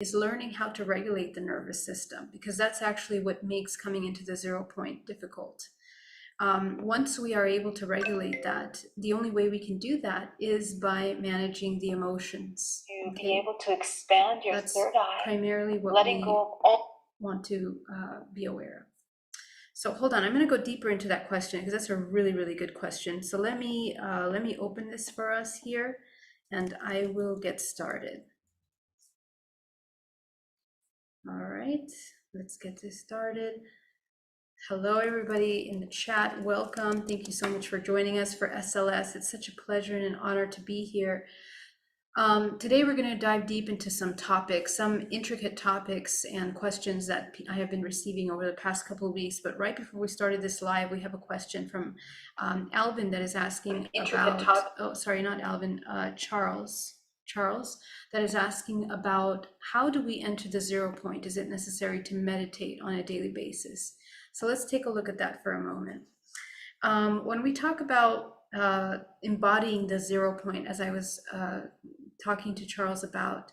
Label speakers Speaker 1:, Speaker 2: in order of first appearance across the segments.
Speaker 1: is learning how to regulate the nervous system, because that's actually what makes coming into the 0 point difficult. Once we are able to regulate that, the only way we can do that is by managing the emotions.
Speaker 2: To be able to expand your third eye,
Speaker 1: primarily what
Speaker 2: letting
Speaker 1: we
Speaker 2: go of all
Speaker 1: want to be aware of. So hold on, I'm going to go deeper into that question because that's a really, really good question. So let me open this for us here, and I will get started. All right, let's get this started. Hello, everybody in the chat. Welcome. Thank you so much for joining us for SLS. It's such a pleasure and an honor to be here. Today, we're going to dive deep into some topics, some intricate topics and questions that I have been receiving over the past couple of weeks. But right before we started this live, we have a question from Alvin that is asking about, oh, sorry, not Alvin, Charles, that is asking about how do we enter the 0 point? Is it necessary to meditate on a daily basis? So let's take a look at that for a moment. When we talk about embodying the 0 point, as I was talking to Charles about,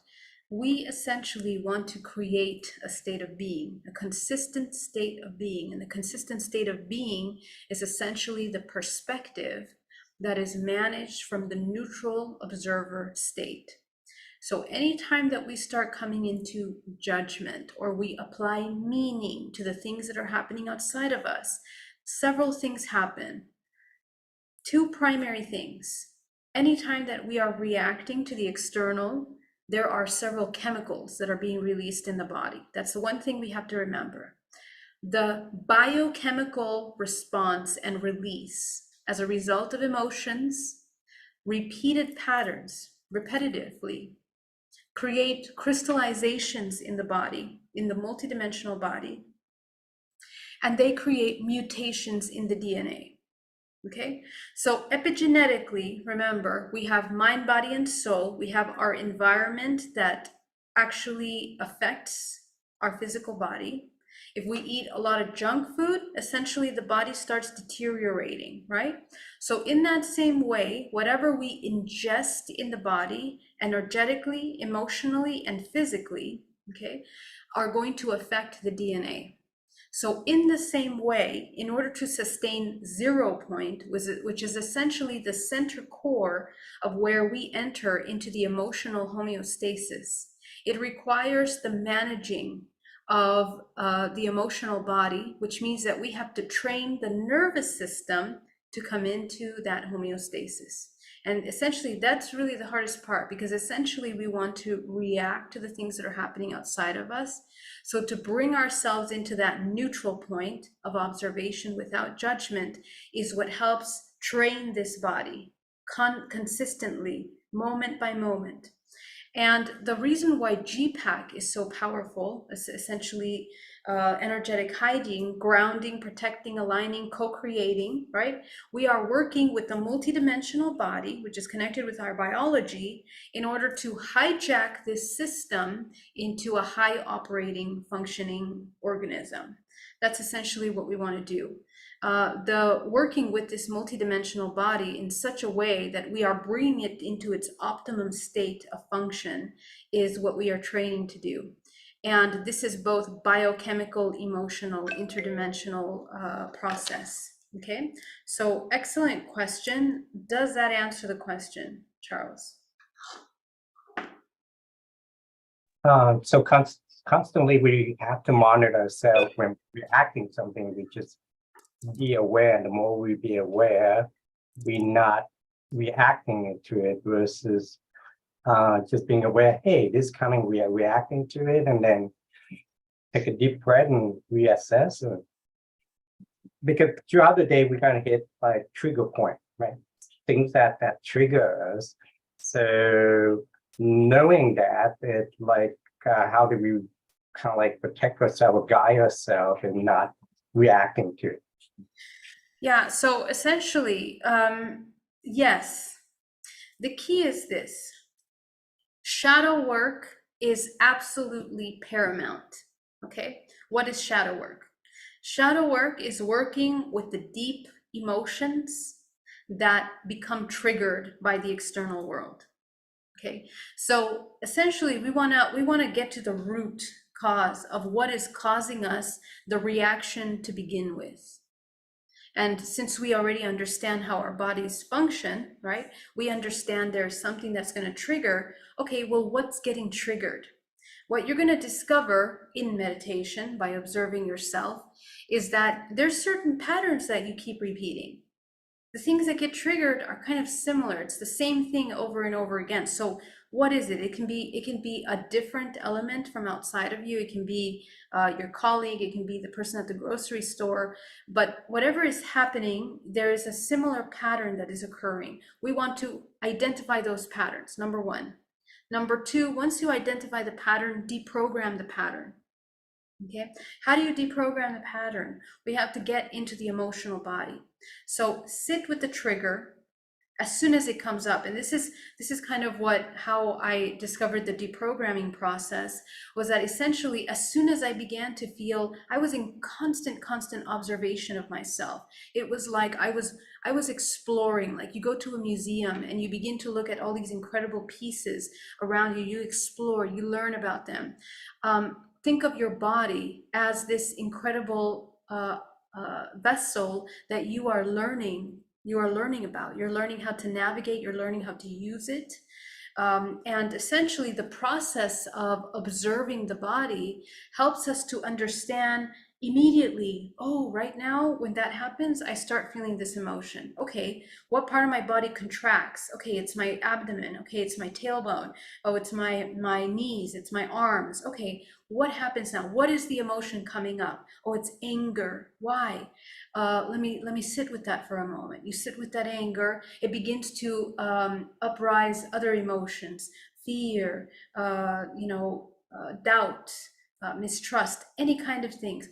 Speaker 1: we essentially want to create a state of being, a consistent state of being. And the consistent state of being is essentially the perspective that is managed from the neutral observer state. So anytime that we start coming into judgment or we apply meaning to the things that are happening outside of us, several things happen. Two primary things. Anytime that we are reacting to the external, there are several chemicals that are being released in the body. That's the one thing we have to remember. The biochemical response and release as a result of emotions, repeated patterns, repetitively, create crystallizations in the body, in the multidimensional body, and they create mutations in the DNA. Okay, so epigenetically, remember, we have mind, body, and soul. We have our environment that actually affects our physical body. If we eat a lot of junk food, essentially the body starts deteriorating, right? So in that same way, whatever we ingest in the body, energetically, emotionally, and physically, okay, are going to affect the DNA. So in the same way, in order to sustain 0 point, which is essentially the center core of where we enter into the emotional homeostasis, it requires the managing of the emotional body, which means that we have to train the nervous system to come into that homeostasis. And essentially, that's really the hardest part, because essentially we want to react to the things that are happening outside of us. So to bring ourselves into that neutral point of observation without judgment is what helps train this body consistently, moment by moment. And the reason why GPAC is so powerful is essentially energetic hiding, grounding, protecting, aligning, co-creating, right? We are working with the multidimensional body, which is connected with our biology, in order to hijack this system into a high operating, functioning organism. That's essentially what we want to do. The working with this multidimensional body in such a way that we are bringing it into its optimum state of function is what we are training to do. And this is both biochemical, emotional, interdimensional process. Okay, so excellent question. Does that answer the question, Charles?
Speaker 3: So constantly we have to monitor ourselves when we're acting something. We just be aware, and the more we be aware, we're not reacting to it versus just being aware, hey, this coming, we are reacting to it, and then take a deep breath and reassess. Because throughout the day, we're going to hit like trigger point, right? Things that trigger us. So knowing that, it's like, how do we kind of like protect ourselves or guide ourselves and not reacting to it?
Speaker 1: Yeah, so essentially, yes, the key is this. Shadow work is absolutely paramount, okay? What is shadow work? Shadow work is working with the deep emotions that become triggered by the external world, Okay, so essentially we want to get to the root cause of what is causing us the reaction to begin with. And since we already understand how our bodies function, right, we understand there's something that's going to trigger. Okay, well, what's getting triggered? What you're going to discover in meditation by observing yourself is that there's certain patterns that you keep repeating. The things that get triggered are kind of similar. It's the same thing over and over again. So what is it? It can be a different element from outside of you. It can be your colleague. It can be the person at the grocery store. But whatever is happening, there is a similar pattern that is occurring. We want to identify those patterns, number one. Number two, once you identify the pattern, deprogram the pattern. Okay, how do you deprogram the pattern? We have to get into the emotional body. So sit with the trigger as soon as it comes up. And this is kind of how I discovered the deprogramming process, was that essentially as soon as I began to feel, I was in constant observation of myself. It was like I was exploring. Like you go to a museum and you begin to look at all these incredible pieces around you. You explore, you learn about them. Think of your body as this incredible vessel that you are learning about. You're learning how to navigate, you're learning how to use it. And essentially the process of observing the body helps us to understand immediately, oh, right now when that happens, I start feeling this emotion. Okay, what part of my body contracts? Okay, it's my abdomen. Okay, it's my tailbone. Oh, it's my knees, it's my arms. Okay, what happens now? What is the emotion coming up? Oh, it's anger. Why? Let me sit with that for a moment. You sit with that anger. It begins to uprise other emotions, fear, doubt, mistrust, any kind of things.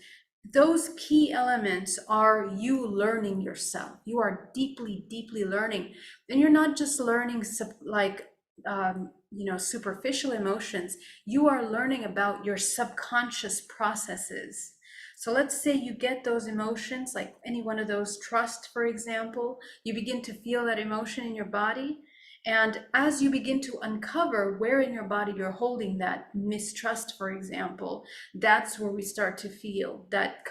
Speaker 1: Those key elements are you learning yourself. You are deeply learning, and you're not just learning superficial emotions. You are learning about your subconscious processes. So let's say you get those emotions, like any one of those, trust, for example. You begin to feel that emotion in your body. And as you begin to uncover where in your body you're holding that mistrust, for example, that's where we start to feel that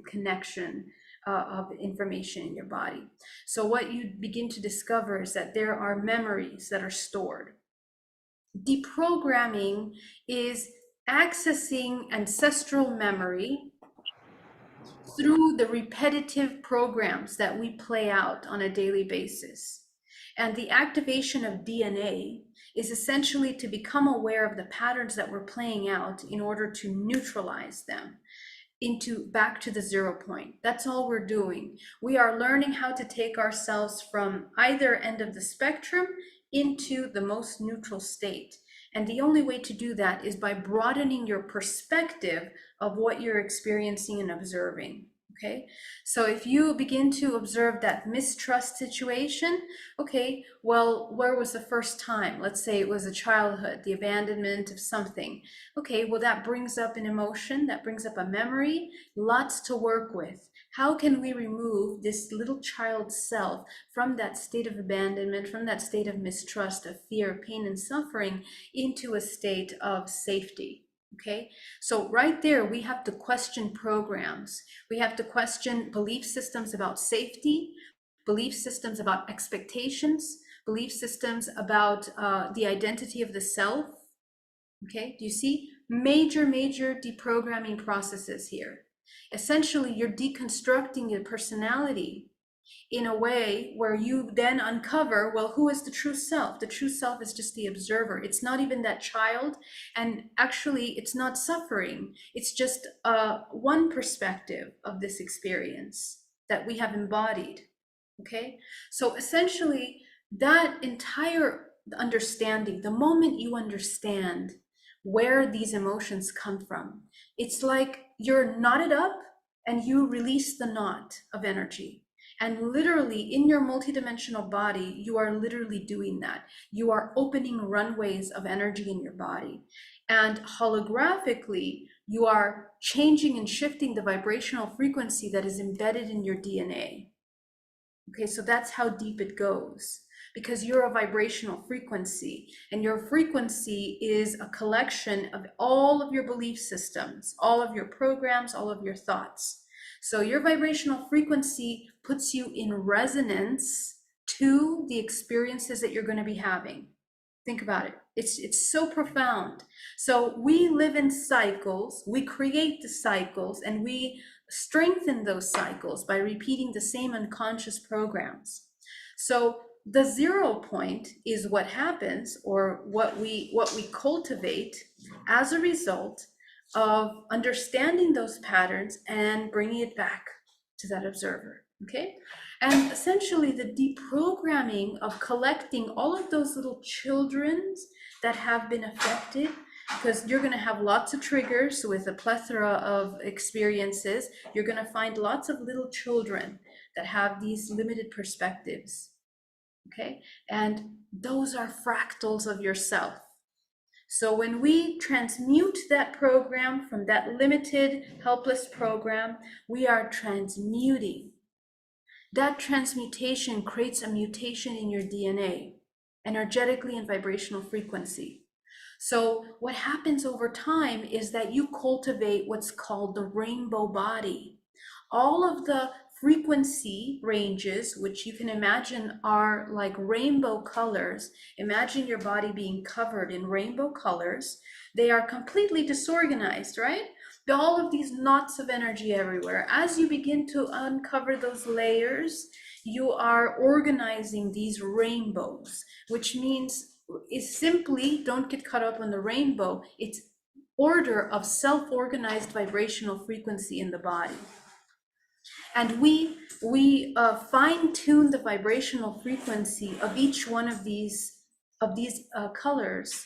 Speaker 1: connection of information in your body. So what you begin to discover is that there are memories that are stored. Deprogramming is accessing ancestral memory through the repetitive programs that we play out on a daily basis. And the activation of DNA is essentially to become aware of the patterns that we're playing out in order to neutralize them back to the 0 point. That's all we're doing. We are learning how to take ourselves from either end of the spectrum into the most neutral state. And the only way to do that is by broadening your perspective of what you're experiencing and observing. Okay, so if you begin to observe that mistrust situation, okay, well, where was the first time? Let's say it was a childhood, the abandonment of something. Okay, well, that brings up an emotion, that brings up a memory, lots to work with. How can we remove this little child self from that state of abandonment, from that state of mistrust, of fear, pain, and suffering, into a state of safety? Okay, so right there, we have to question programs. We have to question belief systems about safety, belief systems about expectations, belief systems about the identity of the self. Okay, do you see? Major deprogramming processes here. Essentially, you're deconstructing your personality in a way where you then uncover, well, who is the true self? The true self is just the observer. It's not even that child. And actually, it's not suffering. It's just one perspective of this experience that we have embodied. Okay? So essentially, that entire understanding, the moment you understand where these emotions come from, it's like you're knotted up and you release the knot of energy. And literally in your multidimensional body, you are literally doing that. You are opening runways of energy in your body. And holographically, you are changing and shifting the vibrational frequency that is embedded in your DNA. Okay, so that's how deep it goes. because you're a vibrational frequency, and your frequency is a collection of all of your belief systems, all of your programs, all of your thoughts. So your vibrational frequency puts you in resonance to the experiences that you're going to be having. Think about it. It's so profound. So we live in cycles, we create the cycles, and we strengthen those cycles by repeating the same unconscious programs. So the 0 point is what happens, or what we cultivate as a result of understanding those patterns and bringing it back to that observer. Okay, and essentially the deprogramming of collecting all of those little children that have been affected, because you're going to have lots of triggers with a plethora of experiences. You're going to find lots of little children that have these limited perspectives. Okay, and those are fractals of yourself. So when we transmute that program from that limited, helpless program, we are transmuting. That transmutation creates a mutation in your DNA, energetically and vibrational frequency. So what happens over time is that you cultivate what's called the rainbow body. All of the frequency ranges, which you can imagine are like rainbow colors. Imagine your body being covered in rainbow colors. They are completely disorganized, right? All of these knots of energy everywhere. As you begin to uncover those layers, you are organizing these rainbows, which means is simply, don't get caught up on the rainbow. It's order of self-organized vibrational frequency in the body. And we fine-tune the vibrational frequency of each one of these colors,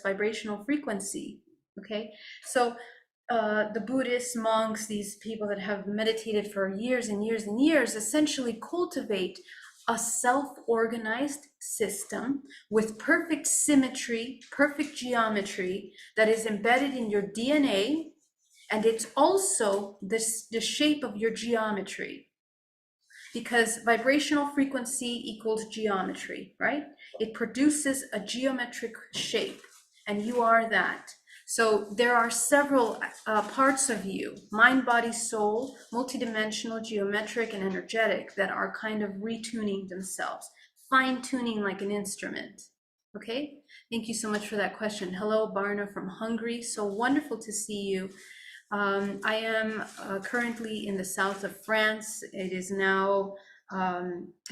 Speaker 1: vibrational frequency. Okay, so the Buddhists, monks, these people that have meditated for years and years and years, essentially cultivate a self-organized system with perfect symmetry, perfect geometry that is embedded in your DNA. And it's also the shape of your geometry, because vibrational frequency equals geometry, right? It produces a geometric shape, and you are that. So there are several parts of you, mind, body, soul, multidimensional, geometric, and energetic, that are kind of retuning themselves, fine-tuning like an instrument. Okay, thank you so much for that question. Hello, Barna from Hungary. So wonderful to see you. I am currently in the south of France. It is now, I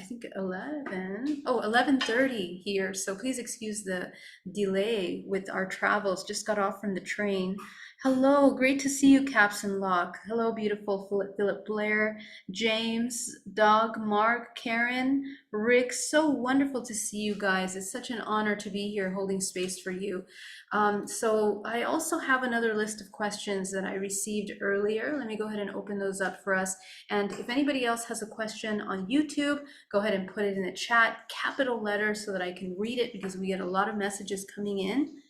Speaker 1: think 11:30 here. So please excuse the delay with our travels. Just got off from the train. Hello, great to see you, Caps and Lock. Hello, beautiful Philip Blair, James, Doug, Mark, Karen, Rick. So wonderful to see you guys. It's such an honor to be here holding space for you. So I also have another list of questions that I received earlier. Let me go ahead and open those up for us. And if anybody else has a question on YouTube, go ahead and put it in the chat, capital letters, so that I can read it, because we get a lot of messages coming in.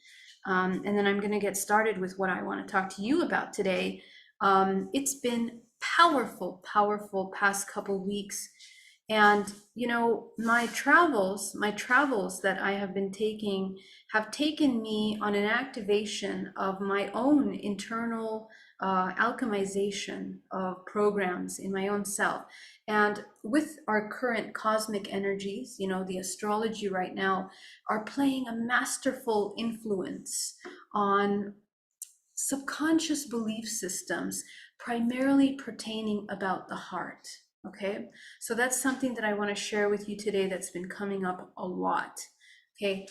Speaker 1: And then I'm going to get started with what I want to talk to you about today. It's been powerful past couple weeks. And, you know, my travels that I have been taking have taken me on an activation of my own internal alchemization of programs in my own self. And with our current cosmic energies, you know, the astrology right now are playing a masterful influence on subconscious belief systems, primarily pertaining about the heart. Okay, so that's something that I want to share with you today that's been coming up a lot. Okay,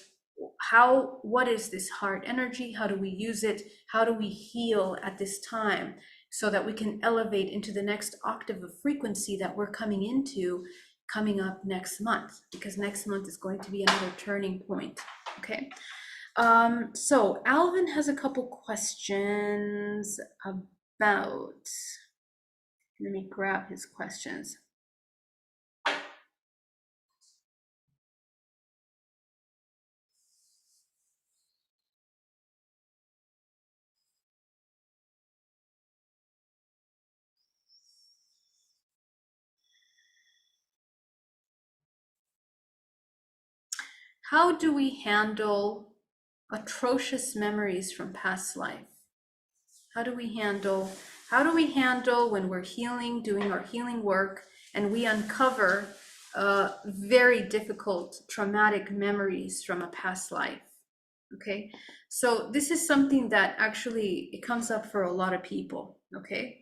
Speaker 1: what is this heart energy? How do we use it? How do we heal at this time so that we can elevate into the next octave of frequency that we're coming up next month, because next month is going to be another turning point. Okay, so Alvin has a couple questions about, let me grab his questions. how do we handle atrocious memories from past life? How do we handle when we're healing, doing our healing work, and we uncover very difficult traumatic memories from a past life? Okay, so this is something that actually it comes up for a lot of people. Okay,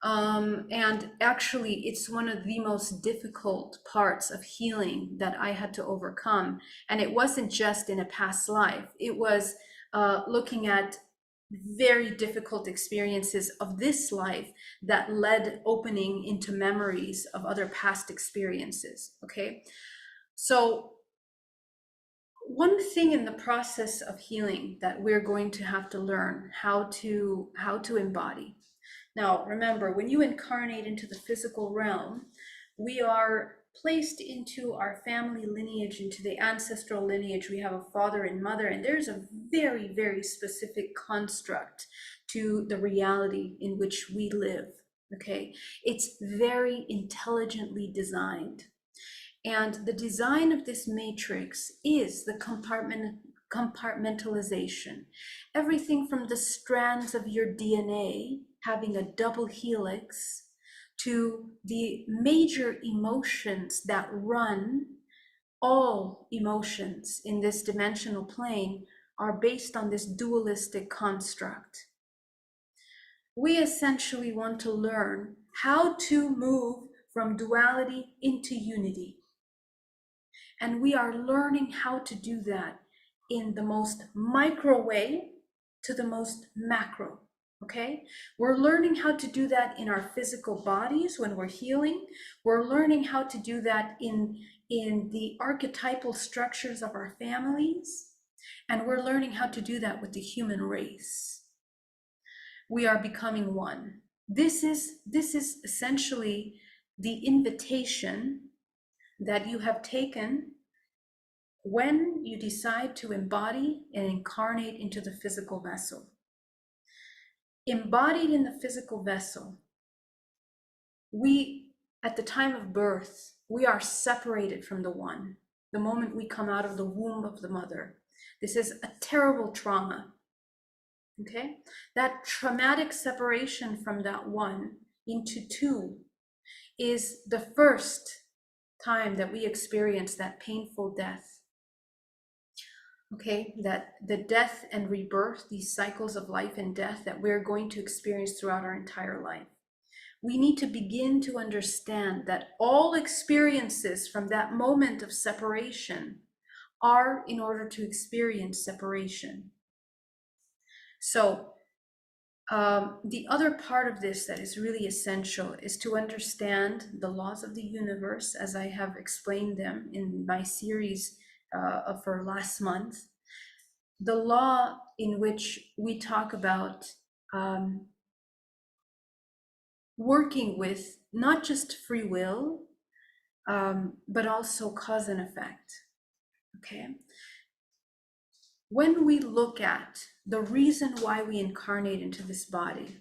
Speaker 1: and actually it's one of the most difficult parts of healing that I had to overcome. And it wasn't just in a past life, it was looking at very difficult experiences of this life that led opening into memories of other past experiences. Okay, so one thing in the process of healing that we're going to have to learn how to embody. Now, remember, when you incarnate into the physical realm, we are placed into our family lineage, into the ancestral lineage. We have a father and mother, and there's a very, very specific construct to the reality in which we live. Okay, it's very intelligently designed. And the design of this matrix is the compartmentalization. Everything from the strands of your DNA having a double helix to the major emotions that run. All emotions in this dimensional plane are based on this dualistic construct. We essentially want to learn how to move from duality into unity. And we are learning how to do that in the most micro way to the most macro. Okay, we're learning how to do that in our physical bodies when we're healing. We're learning how to do that in the archetypal structures of our families. And we're learning how to do that with the human race. We are becoming one. This is essentially the invitation that you have taken when you decide to embody and incarnate into the physical vessel. Embodied in the physical vessel, we, at the time of birth, we are separated from the one, the moment we come out of the womb of the mother. This is a terrible trauma. Okay? That traumatic separation from that one into two is the first time that we experience that painful death. Okay, that the death and rebirth, these cycles of life and death that we're going to experience throughout our entire life. We need to begin to understand that all experiences from that moment of separation are in order to experience separation. So the other part of this that is really essential is to understand the laws of the universe, as I have explained them in my series for last month. The law in which we talk about working with not just free will, but also cause and effect. Okay. When we look at the reason why we incarnate into this body,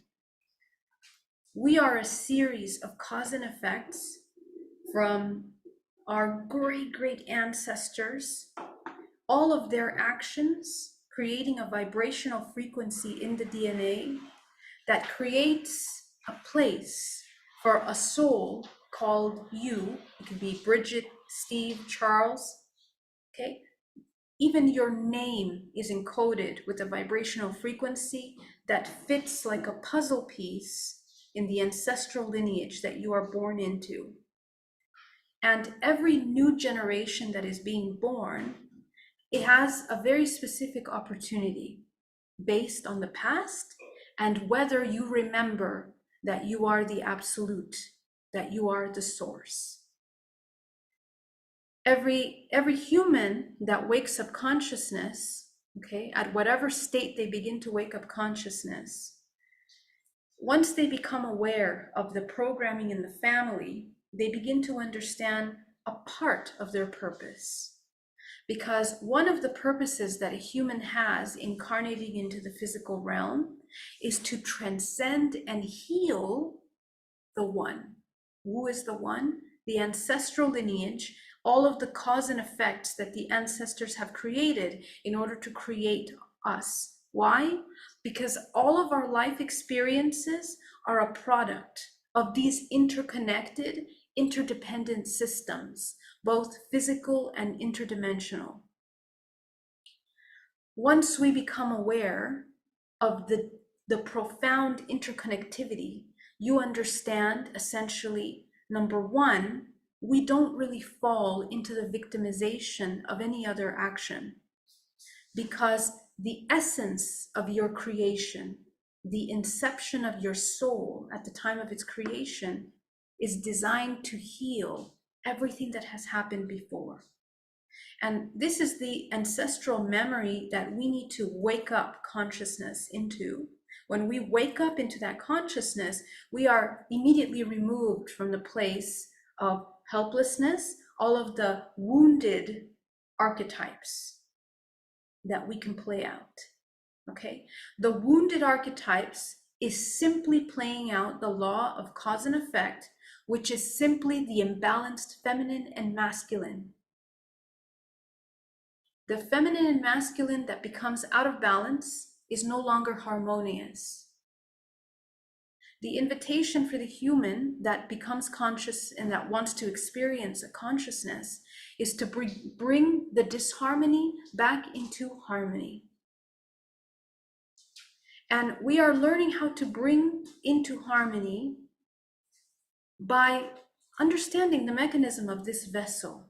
Speaker 1: we are a series of cause and effects from our great ancestors, all of their actions creating a vibrational frequency in the DNA that creates a place for a soul called you. It could be Bridget, Steve, Charles. Okay. Even your name is encoded with a vibrational frequency that fits like a puzzle piece in the ancestral lineage that you are born into. And every new generation that is being born, it has a very specific opportunity based on the past and whether you remember that you are the absolute, that you are the source. Every human that wakes up consciousness, okay, at whatever state they begin to wake up consciousness, once they become aware of the programming in the family, they begin to understand a part of their purpose. Because one of the purposes that a human has incarnating into the physical realm is to transcend and heal the one. Who is the one? The ancestral lineage all of the cause and effects that the ancestors have created in order to create us. Why? Because all of our life experiences are a product of these interconnected, interdependent systems, both physical and interdimensional. Once we become aware of the profound interconnectivity, you understand essentially, number one, we don't really fall into the victimization of any other action, because the essence of your creation, the inception of your soul at the time of its creation, is designed to heal everything that has happened before. And this is the ancestral memory that we need to wake up consciousness into. When we wake up into that consciousness, we are immediately removed from the place of helplessness, all of the wounded archetypes that we can play out. Okay? The wounded archetypes is simply playing out the law of cause and effect, which is simply the imbalanced feminine and masculine. The feminine and masculine that becomes out of balance is no longer harmonious. The invitation for the human that becomes conscious and that wants to experience a consciousness is to bring the disharmony back into harmony. And we are learning how to bring into harmony by understanding the mechanism of this vessel.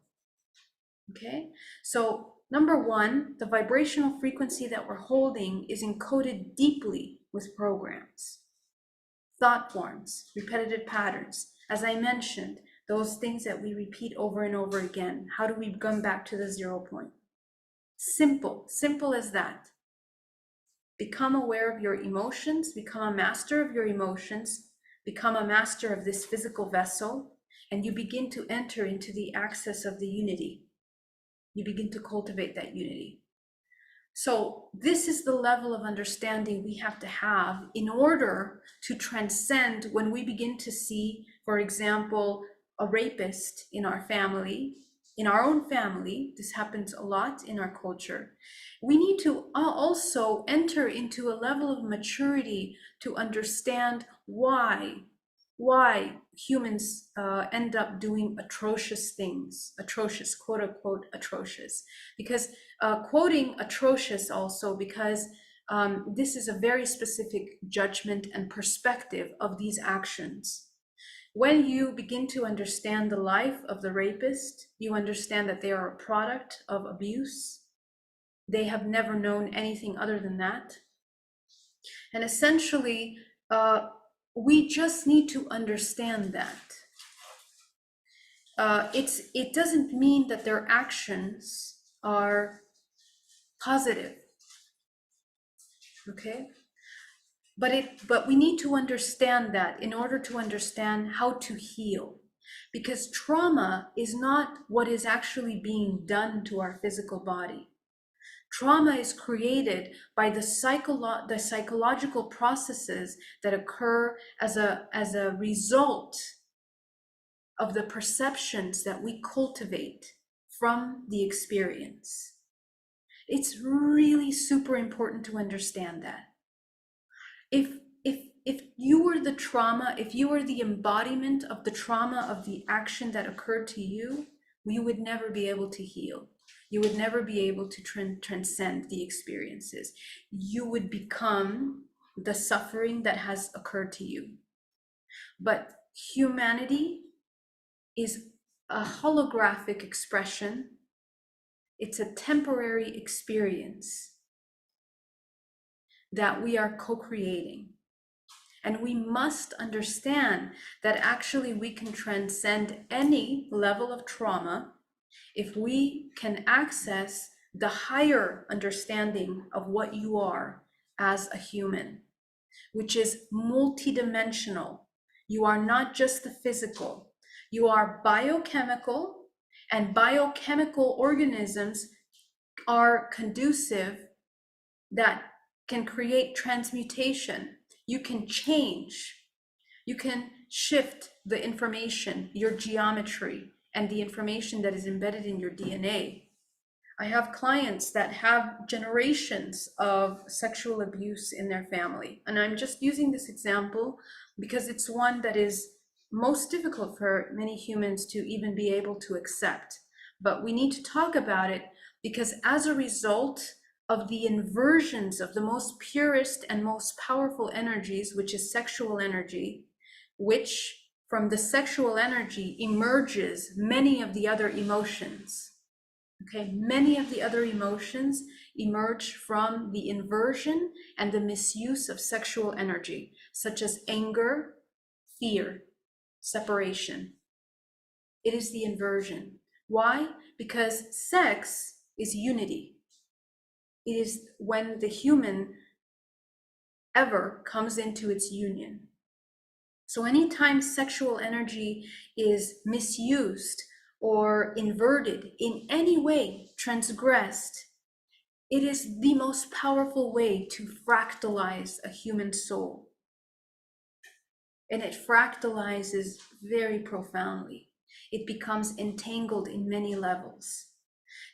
Speaker 1: Okay, so number one, the vibrational frequency that we're holding is encoded deeply with programs, thought forms, repetitive patterns. As I mentioned, those things that we repeat over and over again. How do we come back to the 0 point? Simple as that. Become aware of your emotions, become a master of your emotions, become a master of this physical vessel, and you begin to enter into the access of the unity. You begin to cultivate that unity. So this is the level of understanding we have to have in order to transcend when we begin to see, for example, a rapist in our family, in our own family. This happens a lot in our culture. We need to also enter into a level of maturity to understand why humans end up doing atrocious things, atrocious, quote unquote, atrocious. Because quoting atrocious also, because this is a very specific judgment and perspective of these actions. When you begin to understand the life of the rapist, you understand that they are a product of abuse. They have never known anything other than that. And essentially, we just need to understand that. It doesn't mean that their actions are positive, okay? But we need to understand that in order to understand how to heal. Because trauma is not what is actually being done to our physical body. Trauma is created by the psychological processes that occur as a result of the perceptions that we cultivate from the experience. It's really super important to understand that. If you were the trauma, if you were the embodiment of the trauma of the action that occurred to you, you would never be able to heal. You would never be able to transcend the experiences. You would become the suffering that has occurred to you. But humanity is a holographic expression. It's a temporary experience that we are co-creating. And we must understand that actually we can transcend any level of trauma if we can access the higher understanding of what you are as a human, which is multidimensional. You are not just the physical. You are biochemical, and biochemical organisms are conducive that can create transmutation. You can change. You can shift the information, your geometry, and the information that is embedded in your DNA. I have clients that have generations of sexual abuse in their family. And I'm just using this example because it's one that is most difficult for many humans to even be able to accept. But we need to talk about it because as a result of the inversions of the most purest and most powerful energies, which is sexual energy, which from the sexual energy emerges many of the other emotions. Okay, many of the other emotions emerge from the inversion and the misuse of sexual energy, such as anger, fear, separation. It is the inversion. Why? Because sex is unity. It is when the human ever comes into its union. So anytime sexual energy is misused or inverted in any way, transgressed, it is the most powerful way to fractalize a human soul. And it fractalizes very profoundly. It becomes entangled in many levels.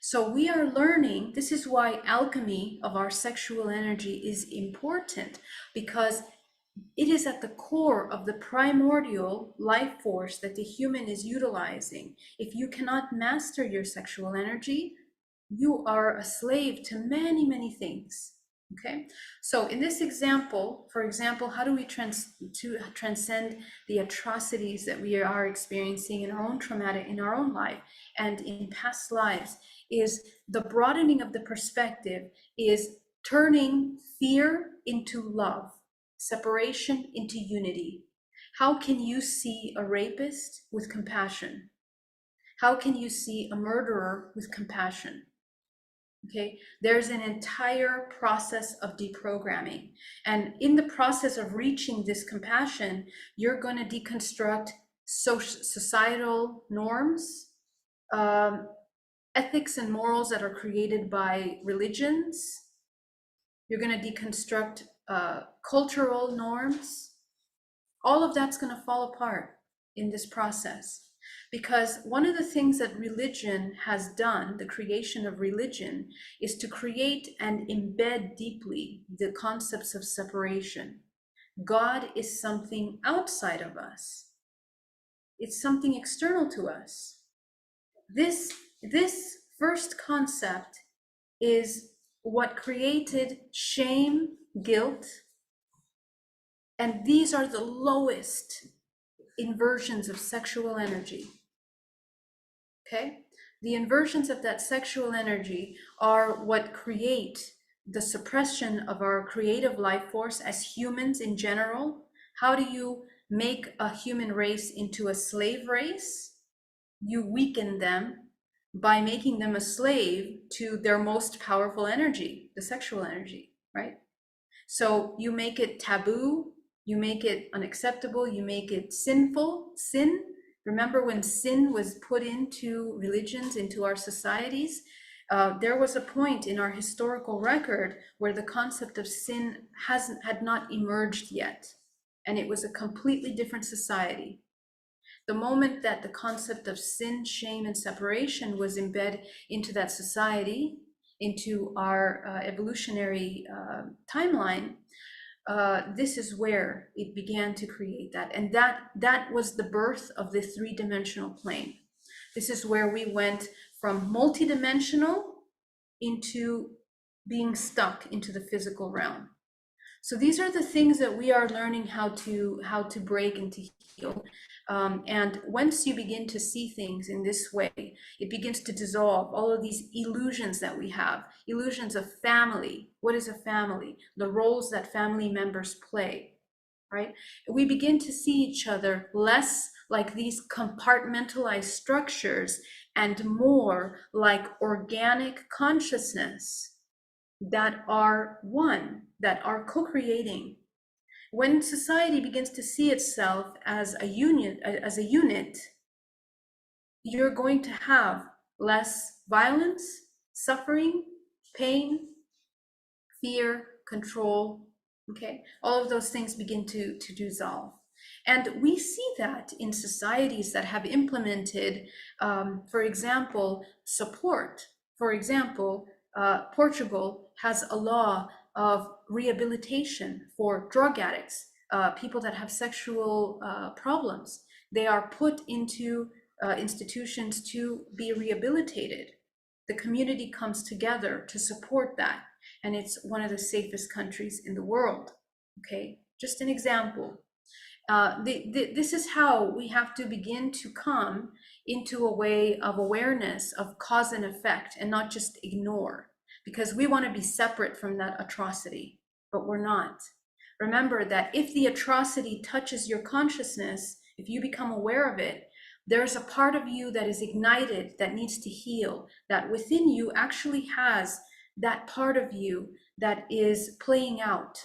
Speaker 1: So we are learning, this is why alchemy of our sexual energy is important, because it is at the core of the primordial life force that the human is utilizing. If you cannot master your sexual energy, you are a slave to many, many things. Okay, so in this example, for example, how do we transcend the atrocities that we are experiencing in our own life and in past lives? Is the broadening of the perspective, is turning fear into love, separation into unity. How can you see a rapist with compassion? How can you see a murderer with compassion? Okay, there's an entire process of deprogramming. And in the process of reaching this compassion, you're going to deconstruct societal norms, ethics and morals that are created by religions. You're going to deconstruct cultural norms. All of that's going to fall apart in this process. Because one of the things that religion has done, the creation of religion, is to create and embed deeply the concepts of separation. God is something outside of us. It's something external to us. This first concept is what created shame, guilt, and these are the lowest inversions of sexual energy. Okay, the inversions of that sexual energy are what create the suppression of our creative life force as humans in general. How do you make a human race into a slave race? You weaken them by making them a slave to their most powerful energy, the sexual energy, right? So you make it taboo, you make it unacceptable, you make it sinful, sin. Remember when sin was put into religions, into our societies? There was a point in our historical record where the concept of sin had not emerged yet, and it was a completely different society. The moment that the concept of sin, shame, and separation was embedded into that society, into our evolutionary timeline, this is where it began to create that. And that was the birth of the three-dimensional plane. This is where we went from multidimensional into being stuck into the physical realm. So these are the things that we are learning how to break and to heal. And once you begin to see things in this way, it begins to dissolve all of these illusions that we have, illusions of family. What is a family? The roles that family members play, right? We begin to see each other less like these compartmentalized structures and more like organic consciousness that are one, that are co-creating. When society begins to see itself as a unit, you're going to have less violence, suffering, pain, fear, control. Okay, all of those things begin to dissolve. And we see that in societies that have implemented, for example, support. For example, Portugal has a law of rehabilitation for drug addicts, people that have sexual problems. They are put into institutions to be rehabilitated. The community comes together to support that, and it's one of the safest countries in the world. Okay, just an example. This is how we have to begin to come into a way of awareness of cause and effect, and not just ignore, because we want to be separate from that atrocity, but we're not. Remember that if the atrocity touches your consciousness, if you become aware of it, there's a part of you that is ignited, that needs to heal, that within you actually has that part of you that is playing out.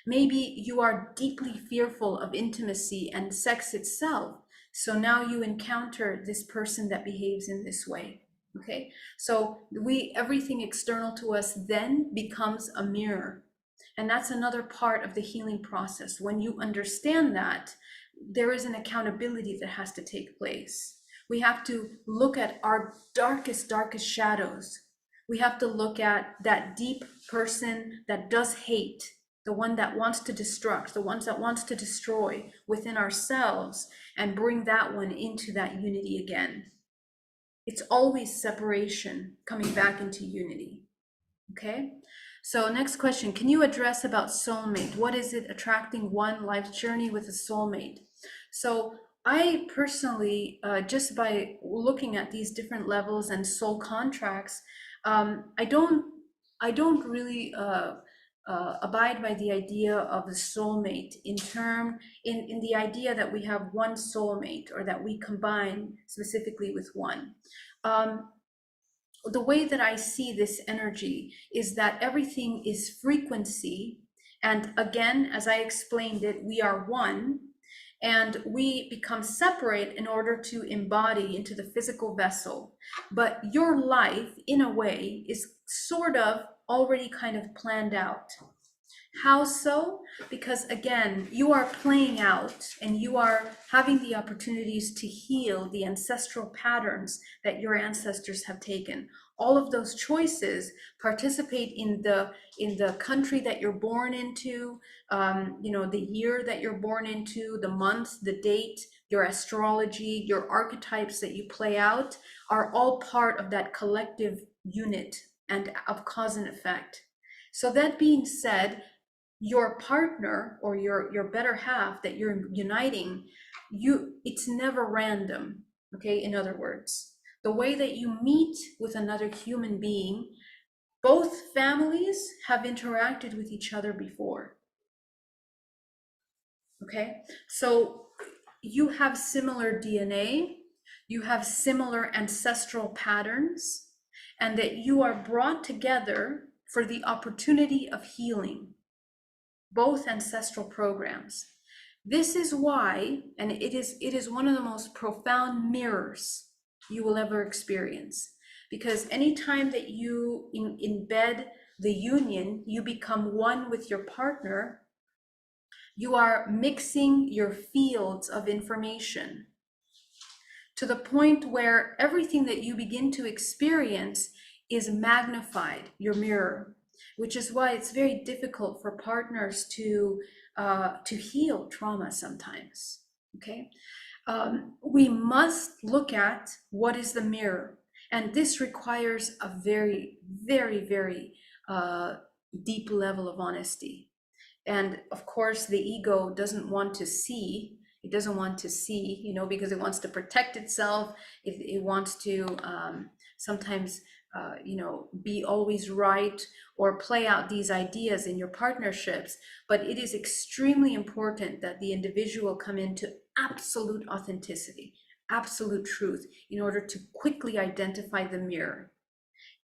Speaker 1: Maybe you are deeply fearful of intimacy and sex itself. So now you encounter this person that behaves in this way. Okay, so everything external to us then becomes a mirror. And that's another part of the healing process. When you understand that, there is an accountability that has to take place. We have to look at our darkest shadows. We have to look at that deep person that does hate, the one that wants to destruct, the ones that wants to destroy within ourselves, and bring that one into that unity again. It's always separation coming back into unity. Okay, so next question, can you address about soulmate? What is it attracting one life's journey with a soulmate? So I personally, just by looking at these different levels and soul contracts, I don't really abide by the idea of a soulmate in the idea that we have one soulmate, or that we combine specifically with one. The way that I see this energy is that everything is frequency. And again, as I explained it, we are one, and we become separate in order to embody into the physical vessel. But your life, in a way, is sort of already kind of planned out. How so? Because again, you are playing out, and you are having the opportunities to heal the ancestral patterns that your ancestors have taken. All of those choices participate in the country that you're born into, the year that you're born into, the month, the date, your astrology, your archetypes that you play out are all part of that collective unit and of cause and effect. So that being said, your partner, or your better half that you're uniting, it's never random. Okay, in other words, the way that you meet with another human being, both families have interacted with each other before. Okay, so you have similar DNA, you have similar ancestral patterns, and that you are brought together for the opportunity of healing both ancestral programs. This is why, and it is one of the most profound mirrors you will ever experience, because anytime that you embed the union, you become one with your partner, you are mixing your fields of information to the point where everything that you begin to experience is magnified, your mirror, which is why it's very difficult for partners to heal trauma sometimes. Okay, we must look at what is the mirror, and this requires a very, very, very deep level of honesty. And of course, the ego doesn't want to see. It doesn't want to see, because it wants to protect itself. It wants to sometimes be always right, or play out these ideas in your partnerships. But it is extremely important that the individual come into absolute authenticity, absolute truth, in order to quickly identify the mirror.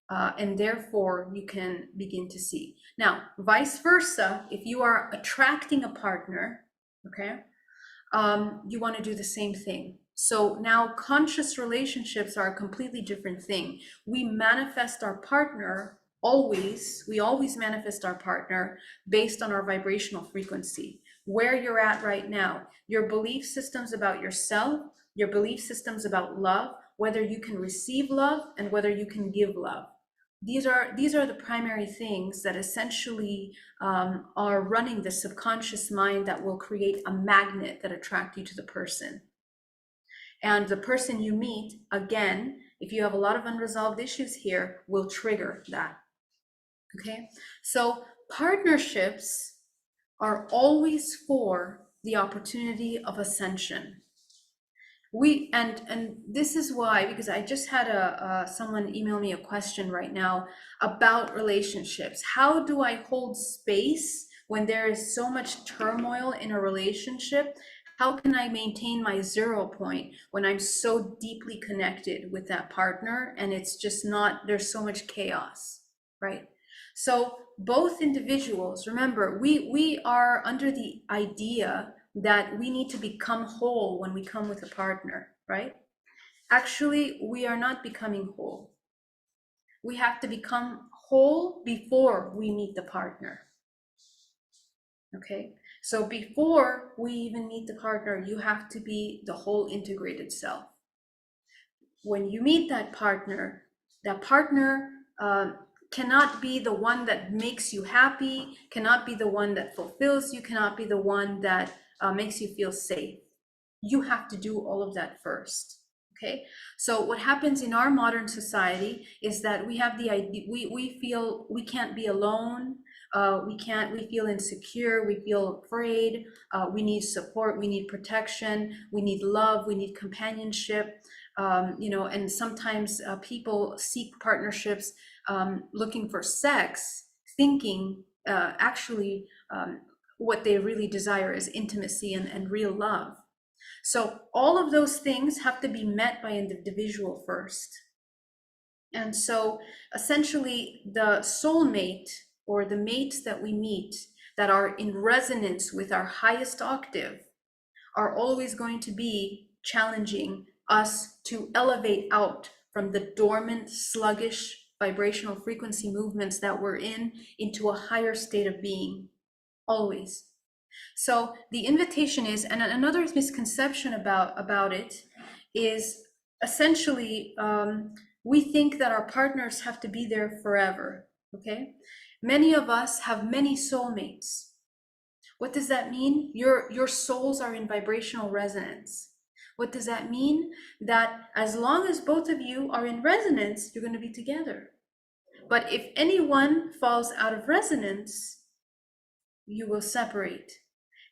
Speaker 1: And therefore you can begin to see. Now, vice versa, if you are attracting a partner, okay, you want to do the same thing. So now conscious relationships are a completely different thing. We manifest our partner we always manifest our partner based on our vibrational frequency. Where you're at right now, your belief systems about yourself, your belief systems about love, whether you can receive love and whether you can give love. These are the primary things that essentially are running the subconscious mind that will create a magnet that attract you to the person. And the person you meet, again, if you have a lot of unresolved issues here, will trigger that. Okay, so partnerships are always for the opportunity of ascension. And this is why, because I just had someone email me a question right now about relationships. How do I hold space when there is so much turmoil in a relationship? How can I maintain my 0 point when I'm so deeply connected with that partner and it's just not, there's so much chaos, right? So both individuals, remember, we are under the idea that we need to become whole when we come with a partner, right? Actually, we are not becoming whole. We have to become whole before we meet the partner. Okay, so before we even meet the partner, you have to be the whole integrated self. When you meet that partner cannot be the one that makes you happy, cannot be the one that fulfills you, cannot be the one that makes you feel safe. You have to do all of that first. Okay, so what happens in our modern society is that we have the idea, we feel we can't be alone, we feel insecure, we feel afraid, we need support, we need protection, we need love, we need companionship, and sometimes people seek partnerships looking for sex, thinking actually what they really desire is intimacy and real love. So all of those things have to be met by an individual first. And so essentially the soulmate or the mates that we meet that are in resonance with our highest octave are always going to be challenging us to elevate out from the dormant, sluggish, vibrational frequency movements that we're in into a higher state of being, always. So the invitation is, and another misconception about it is essentially we think that our partners have to be there forever. Okay, many of us have many soulmates. What does that mean? Your souls are in vibrational resonance. What does that mean? That as long as both of you are in resonance, you're going to be together. But if anyone falls out of resonance, you will separate.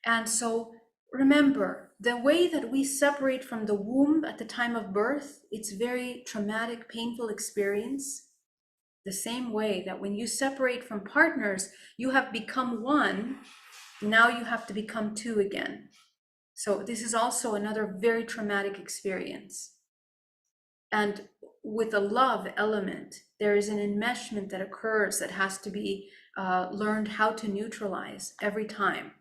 Speaker 1: And so remember, the way that we separate from the womb at the time of birth, it's very traumatic, painful experience. The same way that when you separate from partners, you have become one, now you have to become two again. So this is also another very traumatic experience. And with a love element, there is an enmeshment that occurs that has to be learned how to neutralize every time.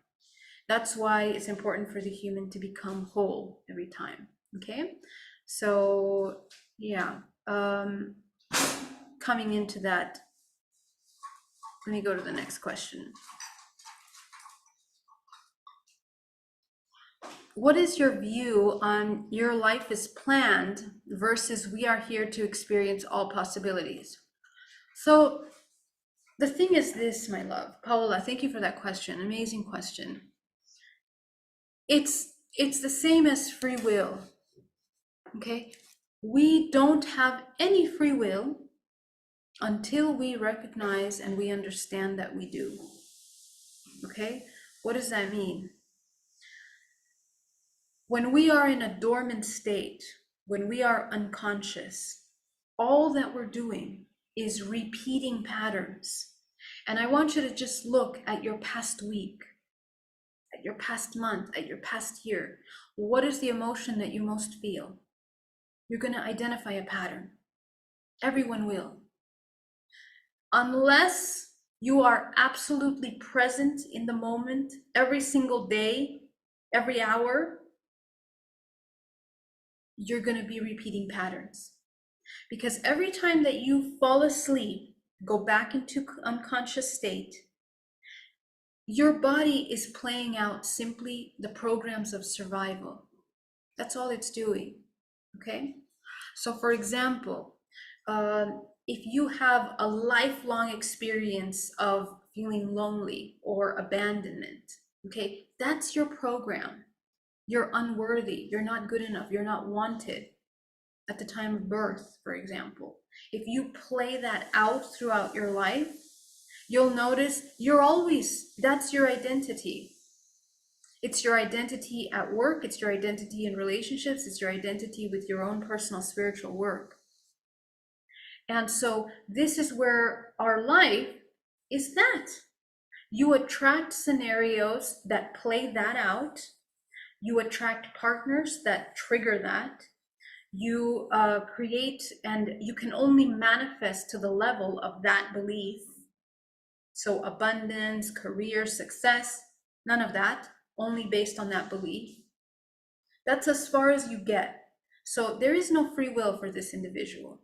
Speaker 1: That's why it's important for the human to become whole every time. Okay, so yeah, coming into that, let me go to the next question. What is your view on your life is planned versus we are here to experience all possibilities? So the thing is this, my love, Paola, thank you for that question. Amazing question. It's the same as free will. Okay, we don't have any free will until we recognize and we understand that we do. Okay, what does that mean? When we are in a dormant state, when we are unconscious, all that we're doing is repeating patterns. And I want you to just look at your past week, at your past month, at your past year. What is the emotion that you most feel? You're going to identify a pattern. Everyone will. Unless you are absolutely present in the moment, every single day, every hour, you're going to be repeating patterns. Because every time that you fall asleep go back into unconscious state, your body is playing out simply the programs of survival. That's all it's doing, okay? So for example, if you have a lifelong experience of feeling lonely or abandonment, okay, that's your program. You're unworthy, you're not good enough, you're not wanted at the time of birth, for example. If you play that out throughout your life, you'll notice you're always, that's your identity. It's your identity at work, it's your identity in relationships, it's your identity with your own personal spiritual work. And so this is where our life is that. You attract scenarios that play that out. You attract partners that trigger that. You create, and you can only manifest to the level of that belief. So abundance, career, success, none of that, only based on that belief. That's as far as you get. So there is no free will for this individual.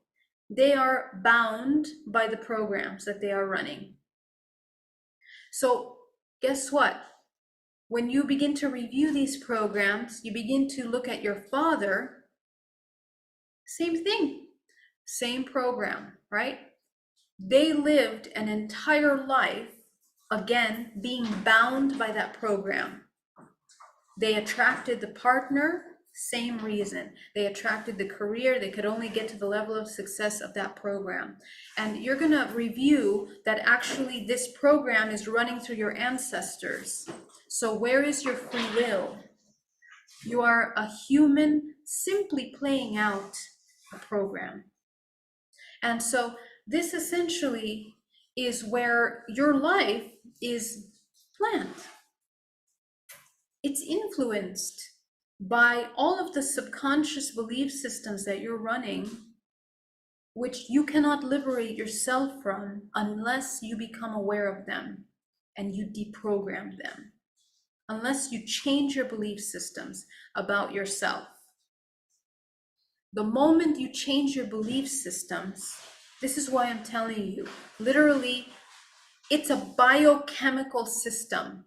Speaker 1: They are bound by the programs that they are running. So guess what? When you begin to review these programs, you begin to look at your father, same thing, same program, right? They lived an entire life, again, being bound by that program. They attracted the partner, same reason. They attracted the career, they could only get to the level of success of that program. And you're gonna review that actually this program is running through your ancestors. So where is your free will? You are a human simply playing out a program. And so this essentially is where your life is planned. It's influenced by all of the subconscious belief systems that you're running, which you cannot liberate yourself from unless you become aware of them and you deprogram them, unless you change your belief systems about yourself. The moment you change your belief systems, this is why I'm telling you, literally, it's a biochemical system,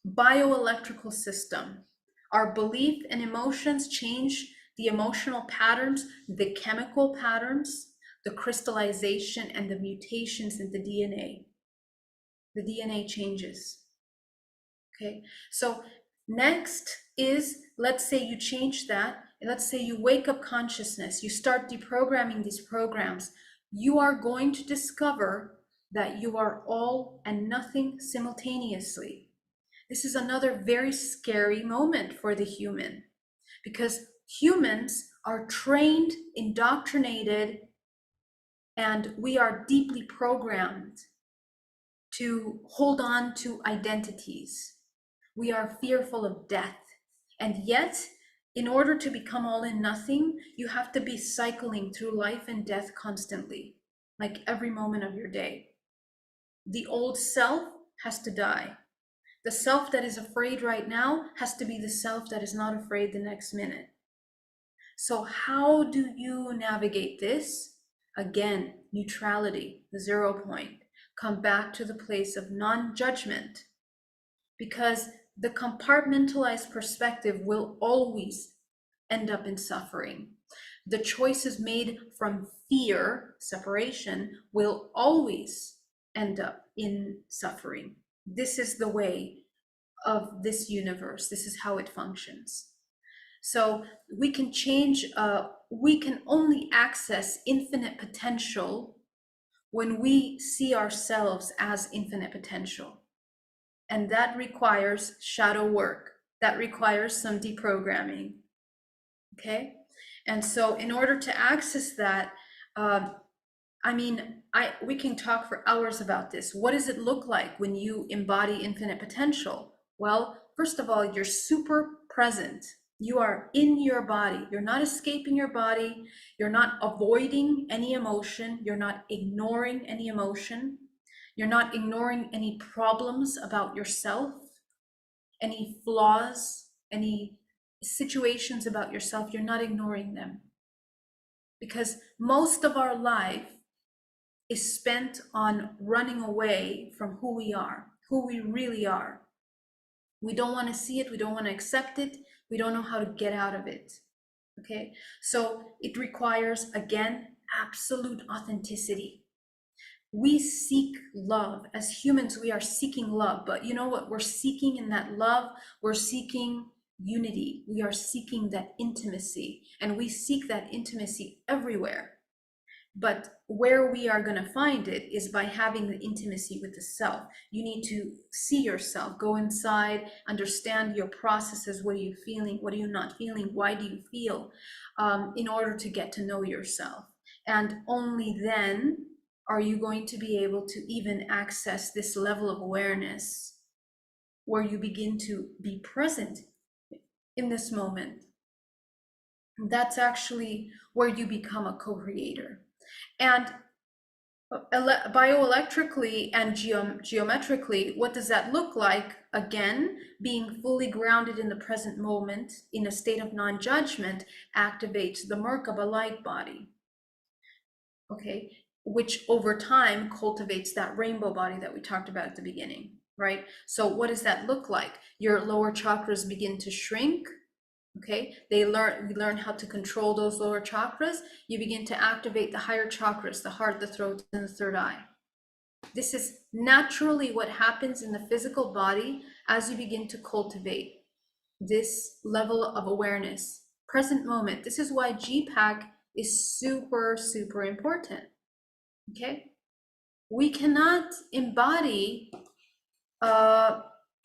Speaker 1: bioelectrical system. Our belief and emotions change the emotional patterns, the chemical patterns, the crystallization and the mutations in the DNA. The DNA changes. Okay, so next is, let's say you change that, let's say you wake up consciousness, you start deprogramming these programs, you are going to discover that you are all and nothing simultaneously. This is another very scary moment for the human, because humans are trained, indoctrinated, and we are deeply programmed to hold on to identities. We are fearful of death. And yet, in order to become all in nothing, you have to be cycling through life and death constantly, like every moment of your day. The old self has to die. The self that is afraid right now has to be the self that is not afraid the next minute. So how do you navigate this? Again, neutrality, the 0 point. Come back to the place of non-judgment, because the compartmentalized perspective will always end up in suffering. The choices made from fear, separation, will always end up in suffering. This is the way of this universe. This is how it functions. So we can change, we can only access infinite potential when we see ourselves as infinite potential. And that requires shadow work. That requires some deprogramming. Okay? And so in order to access that, we can talk for hours about this. What does it look like when you embody infinite potential? Well, first of all, you're super present. You are in your body. You're not escaping your body. You're not avoiding any emotion. You're not ignoring any emotion. You're not ignoring any problems about yourself, any flaws, any situations about yourself. You're not ignoring them. Because most of our life is spent on running away from who we are, who we really are. We don't want to see it. We don't want to accept it. We don't know how to get out of it. Okay, so it requires, again, absolute authenticity. We seek love. As humans, we are seeking love. But you know what we're seeking in that love? We're seeking unity. We are seeking that intimacy. And we seek that intimacy everywhere. But where we are going to find it is by having the intimacy with the self. You need to see yourself, go inside, understand your processes. What are you feeling? What are you not feeling? Why do you feel? In order to get to know yourself. And only then are you going to be able to even access this level of awareness where you begin to be present in this moment. That's actually where you become a co-creator. And bioelectrically and geometrically, what does that look like? Again, being fully grounded in the present moment in a state of non-judgment activates the Merkaba light body, okay, which over time cultivates that rainbow body that we talked about at the beginning, right? So what does that look like? Your lower chakras begin to shrink. Okay, we learn how to control those lower chakras. You begin to activate the higher chakras, the heart, the throat, and the third eye. This is naturally what happens in the physical body as you begin to cultivate this level of awareness, present moment. This is why GPAC is super, super important. Okay, we cannot embody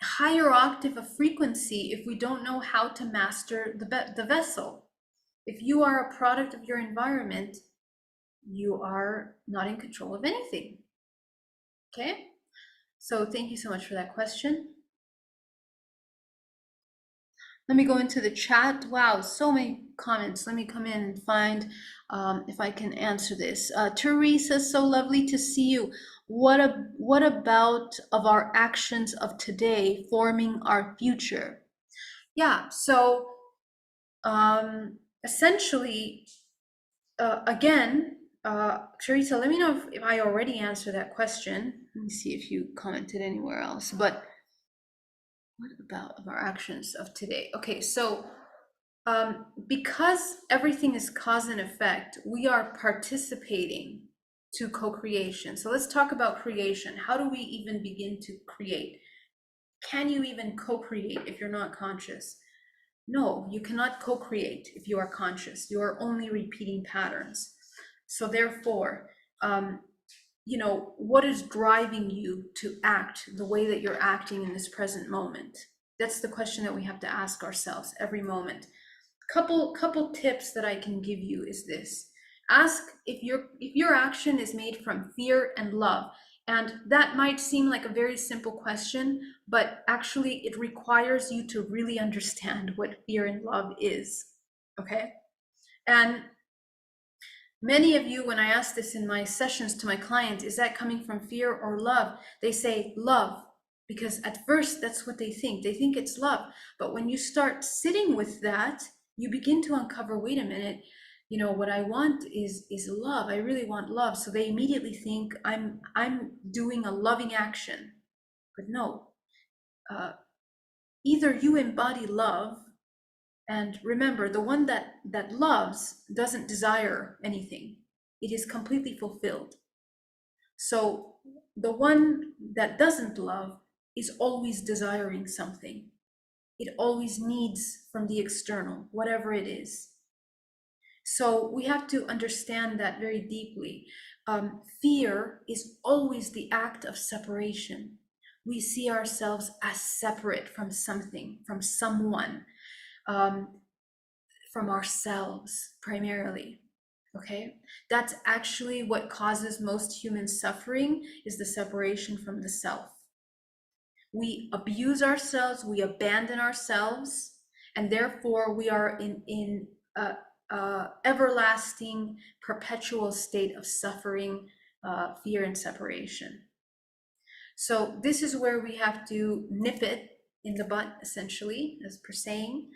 Speaker 1: higher octave of frequency if we don't know how to master the vessel. If you are a product of your environment, you are not in control of anything. Okay, so thank you so much for that question. Let me go into the chat. Wow, so many comments. Let me come in and find if I can answer this. Teresa, so lovely to see you. What about of our actions of today forming our future? Yeah, so essentially, again, Teresa, let me know if I already answered that question. Let me see if you commented anywhere else. But what about of our actions of today? Okay, so because everything is cause and effect, we are participating to co-creation. So let's talk about creation. How do we even begin to create? Can you even co-create if you're not conscious? No, you cannot co-create if you are conscious. You are only repeating patterns. So therefore, you know, what is driving you to act the way that you're acting in this present moment? That's the question that we have to ask ourselves every moment. Couple tips that I can give you is this. Ask if your action is made from fear and love. And that might seem like a very simple question, but actually it requires you to really understand what fear and love is, okay? And many of you, when I ask this in my sessions to my clients, is that coming from fear or love? They say love, because at first that's what they think. They think it's love. But when you start sitting with that, you begin to uncover, wait a minute, you know, what I want is love. I really want love. So they immediately think I'm doing a loving action. But no, either you embody love, and remember, the one that loves doesn't desire anything. It is completely fulfilled. So the one that doesn't love is always desiring something. It always needs from the external, whatever it is. So we have to understand that very deeply. Fear is always the act of separation. We see ourselves as separate from something, from someone, from ourselves primarily. Okay, that's actually what causes most human suffering, is the separation from the self. We abuse ourselves, we abandon ourselves, and therefore we are in everlasting, perpetual state of suffering, fear, and separation. So this is where we have to nip it in the butt, essentially, as per saying,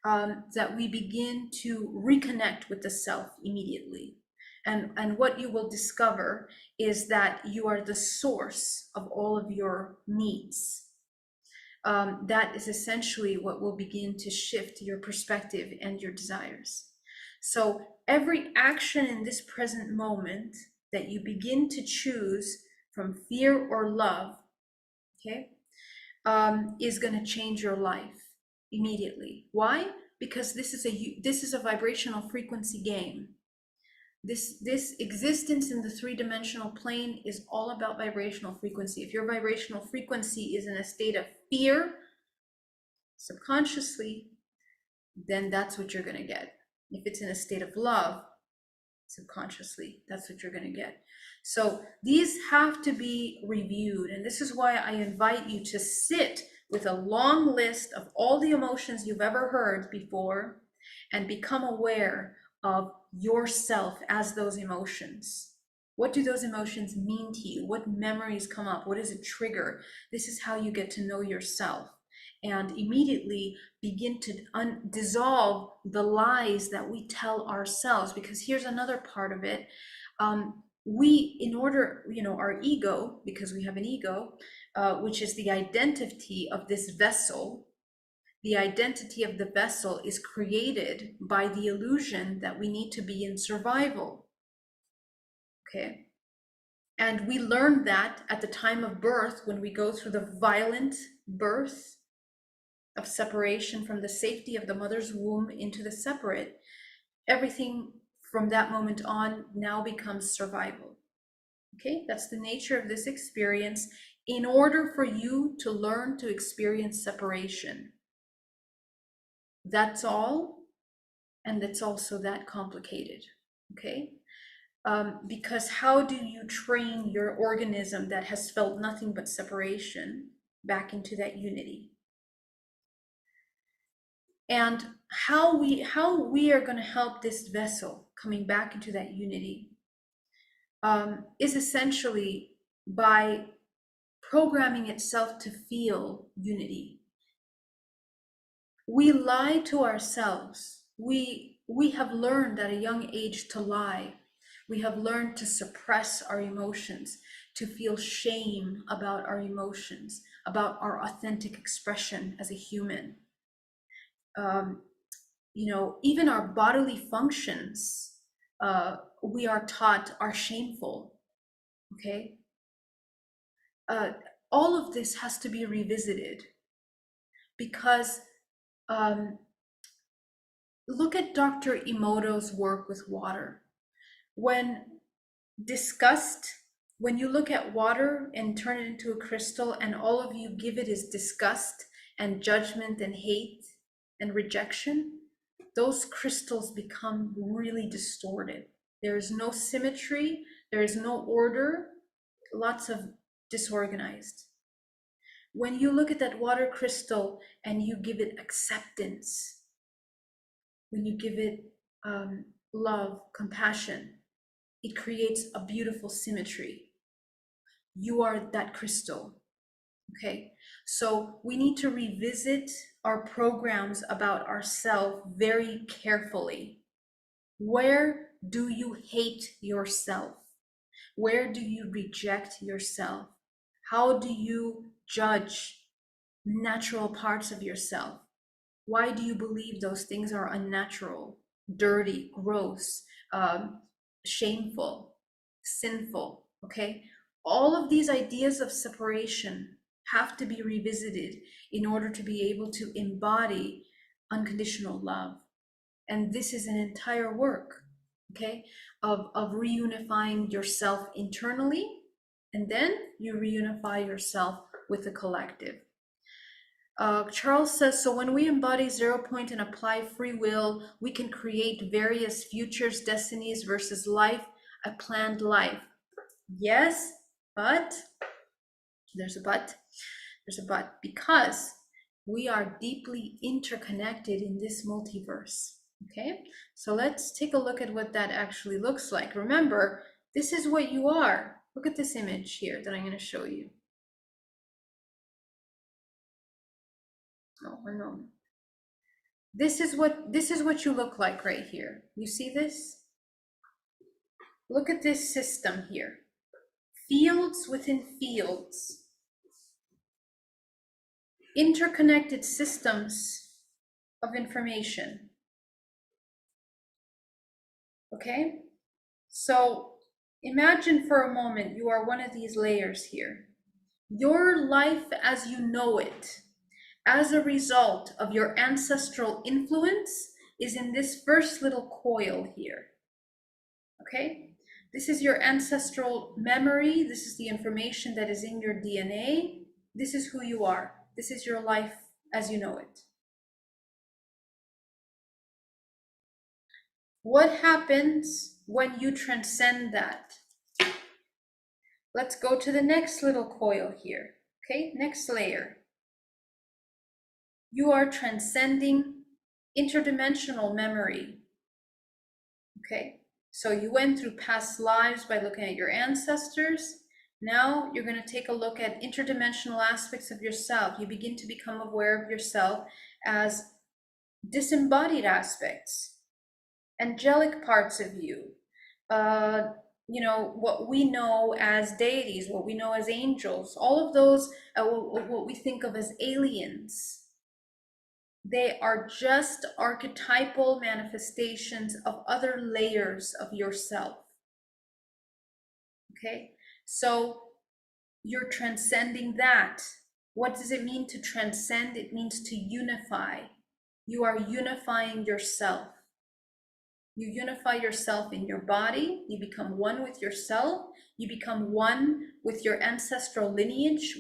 Speaker 1: that we begin to reconnect with the self immediately. And what you will discover is that you are the source of all of your needs. That is essentially what will begin to shift your perspective and your desires. So every action in this present moment that you begin to choose from fear or love, okay, is going to change your life immediately. Why? Because this is a vibrational frequency game. This existence in the three-dimensional plane is all about vibrational frequency. If your vibrational frequency is in a state of fear, subconsciously, then that's what you're going to get. If it's in a state of love, subconsciously, that's what you're going to get. So these have to be reviewed, and this is why I invite you to sit with a long list of all the emotions you've ever heard before and become aware of yourself as those emotions. What do those emotions mean to you? What memories come up? What is a trigger? This is how you get to know yourself and immediately begin to dissolve the lies that we tell ourselves. Because here's another part of it. We, in order, our ego, because we have an ego, which is the identity of this vessel, the identity of the vessel is created by the illusion that we need to be in survival. Okay. And we learn that at the time of birth, when we go through the violent birth of separation from the safety of the mother's womb into the separate, everything from that moment on now becomes survival. Okay, that's the nature of this experience in order for you to learn to experience separation. That's all, and it's also that complicated, okay? Because how do you train your organism that has felt nothing but separation back into that unity? And how we are going to help this vessel coming back into that unity is essentially by programming itself to feel unity. We lie to ourselves. We have learned at a young age to lie. We have learned to suppress our emotions, to feel shame about our emotions, about our authentic expression as a human. Even our bodily functions, we are taught are shameful, okay? All of this has to be revisited because look at Dr. Emoto's work with water. When you look at water and turn it into a crystal and all of you give it is disgust and judgment and hate and rejection, those crystals become really distorted. There is no symmetry, there is no order, lots of disorganized. When you look at that water crystal and you give it acceptance, when you give it love, compassion, it creates a beautiful symmetry. You are that crystal, okay? So we need to revisit our programs about ourselves very carefully. Where do you hate yourself? Where do you reject yourself? How do you judge natural parts of yourself? Why do you believe those things are unnatural, dirty, gross, shameful, sinful, okay? All of these ideas of separation have to be revisited in order to be able to embody unconditional love. And this is an entire work, okay, of reunifying yourself internally, and then you reunify yourself with the collective. Charles says, so when we embody 0 point and apply free will, we can create various futures, destinies versus life, a planned life. Yes, but there's a but. There's a but, because we are deeply interconnected in this multiverse. Okay, so let's take a look at what that actually looks like. Remember, this is what you are. Look at this image here that I'm going to show you. Oh, one moment. This is what you look like right here. You see this? look at this system here. Fields within fields. Interconnected systems of information. Okay? So imagine for a moment you are one of these layers here. Your life as you know it, as a result of your ancestral influence, is in this first little coil here. Okay? This is your ancestral memory. This is the information that is in your DNA. This is who you are. This is your life as you know it. What happens when you transcend that? Let's go to the next little coil here. Okay, next layer. You are transcending interdimensional memory. Okay, so you went through past lives by looking at your ancestors. Now you're going to take a look at interdimensional aspects of yourself. You begin to become aware of yourself as disembodied aspects, angelic parts of you, what we know as deities, what we know as angels, all of those, what we think of as aliens. They are just archetypal manifestations of other layers of yourself. Okay, so you're transcending that. What does it mean to transcend? It means to unify. You are unifying yourself. You unify yourself in your body. You become one with yourself. You become one with your ancestral lineage,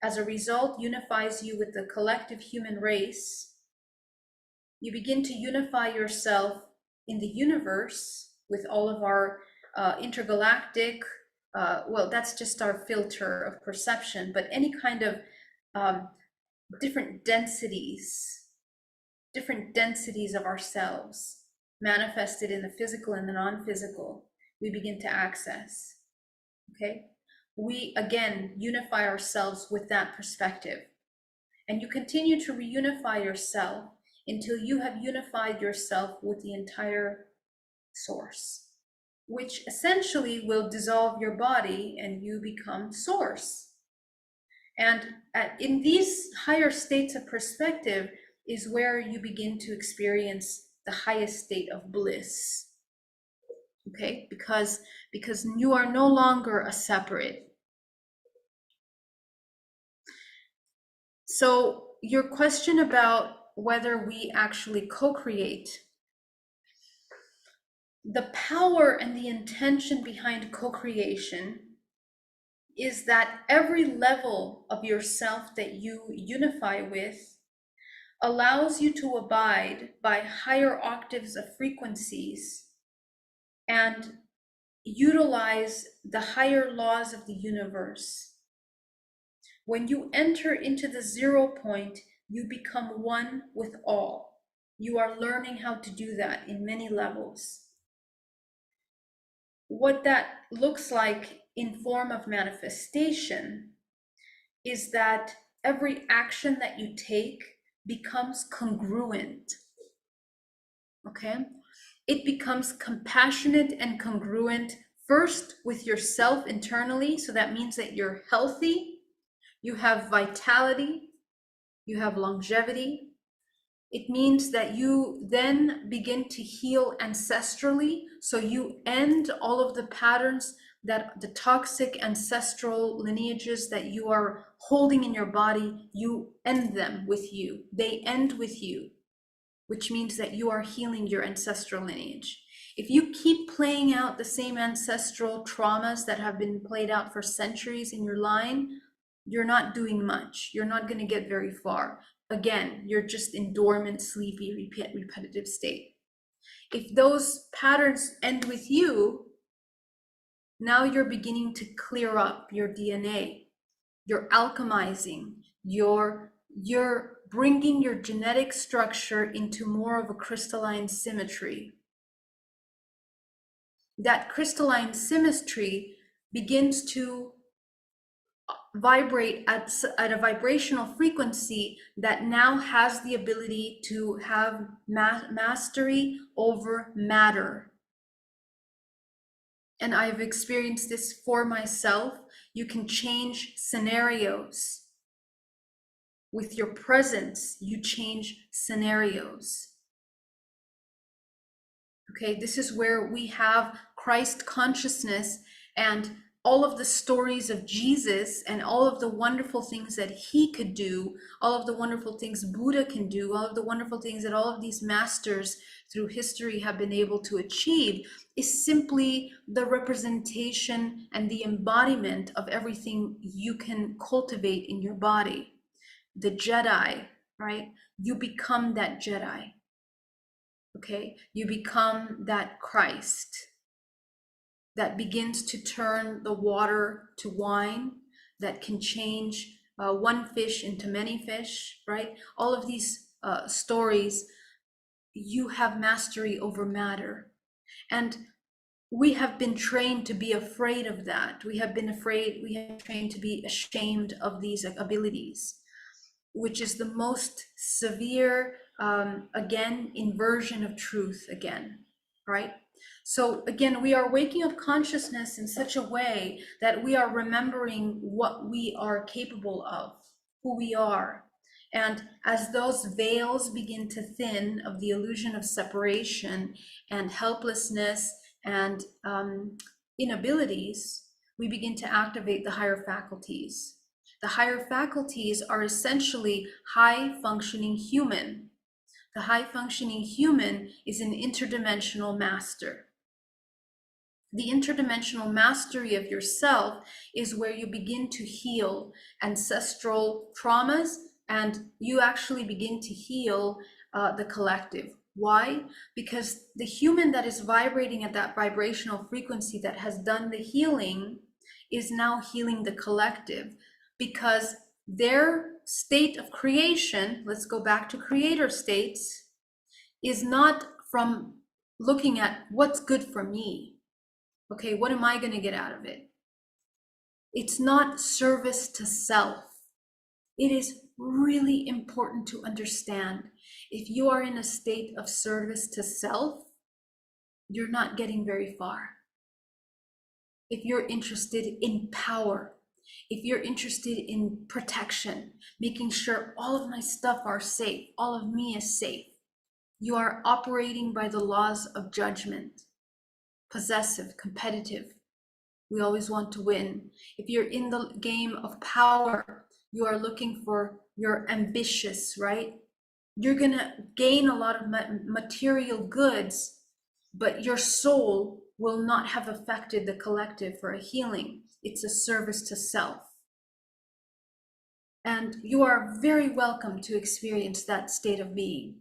Speaker 1: as a result, unifies you with the collective human race. You begin to unify yourself in the universe with all of our intergalactic, that's just our filter of perception, but any kind of different densities of ourselves manifested in the physical and the non-physical, we begin to access. Okay, we again unify ourselves with that perspective, and you continue to reunify yourself until you have unified yourself with the entire source, which essentially will dissolve your body and you become source. And in these higher states of perspective is where you begin to experience the highest state of bliss. Okay, because you are no longer a separate. So your question about whether we actually co-create, the power and the intention behind co-creation is that every level of yourself that you unify with allows you to abide by higher octaves of frequencies and utilize the higher laws of the universe. When you enter into the 0 point, you become one with all. You are learning how to do that in many levels. What that looks like in form of manifestation is that every action that you take becomes congruent. Okay? It becomes compassionate and congruent first with yourself internally. So that means that you're healthy, you have vitality, you have longevity. It means that you then begin to heal ancestrally. So you end all of the patterns, that the toxic ancestral lineages that you are holding in your body, you end them with you. They end with you, which means that you are healing your ancestral lineage. If you keep playing out the same ancestral traumas that have been played out for centuries in your line, you're not doing much. You're not going to get very far. Again, you're just in dormant, sleepy, repetitive state. If those patterns end with you, now you're beginning to clear up your DNA. You're alchemizing. You're bringing your genetic structure into more of a crystalline symmetry. That crystalline symmetry begins to vibrate at a vibrational frequency that now has the ability to have mastery over matter. and I've experienced this for myself, you can change scenarios. With your presence, you change scenarios. Okay, this is where we have Christ consciousness and all of the stories of Jesus and all of the wonderful things that he could do, all of the wonderful things Buddha can do, all of the wonderful things that all of these masters through history have been able to achieve, is simply the representation and the embodiment of everything you can cultivate in your body. The Jedi, right? You become that Jedi. Okay, you become that Christ that begins to turn the water to wine, that can change one fish into many fish, right? All of these stories, you have mastery over matter. And we have been trained to be afraid of that. We have been trained to be ashamed of these abilities, which is the most severe, again, inversion of truth again, right? So again, we are waking up consciousness in such a way that we are remembering what we are capable of, who we are. And as those veils begin to thin of the illusion of separation and helplessness and inabilities, we begin to activate the higher faculties. The higher faculties are essentially high-functioning human. The high-functioning human is an interdimensional master. The interdimensional mastery of yourself is where you begin to heal ancestral traumas, and you actually begin to heal the collective. Why? Because the human that is vibrating at that vibrational frequency that has done the healing is now healing the collective, because their state of creation, let's go back to creator states, is not from looking at what's good for me. Okay, what am I going to get out of it? It's not service to self. It is really important to understand, if you are in a state of service to self, you're not getting very far. If you're interested in power, if you're interested in protection, making sure all of my stuff are safe, all of me is safe, you are operating by the laws of judgment, possessive, competitive. We always want to win. If you're in the game of power, you are looking for, you're ambitious, right? You're gonna gain a lot of material goods, but your soul will not have affected the collective for a healing. It's a service to self. And you are very welcome to experience that state of being.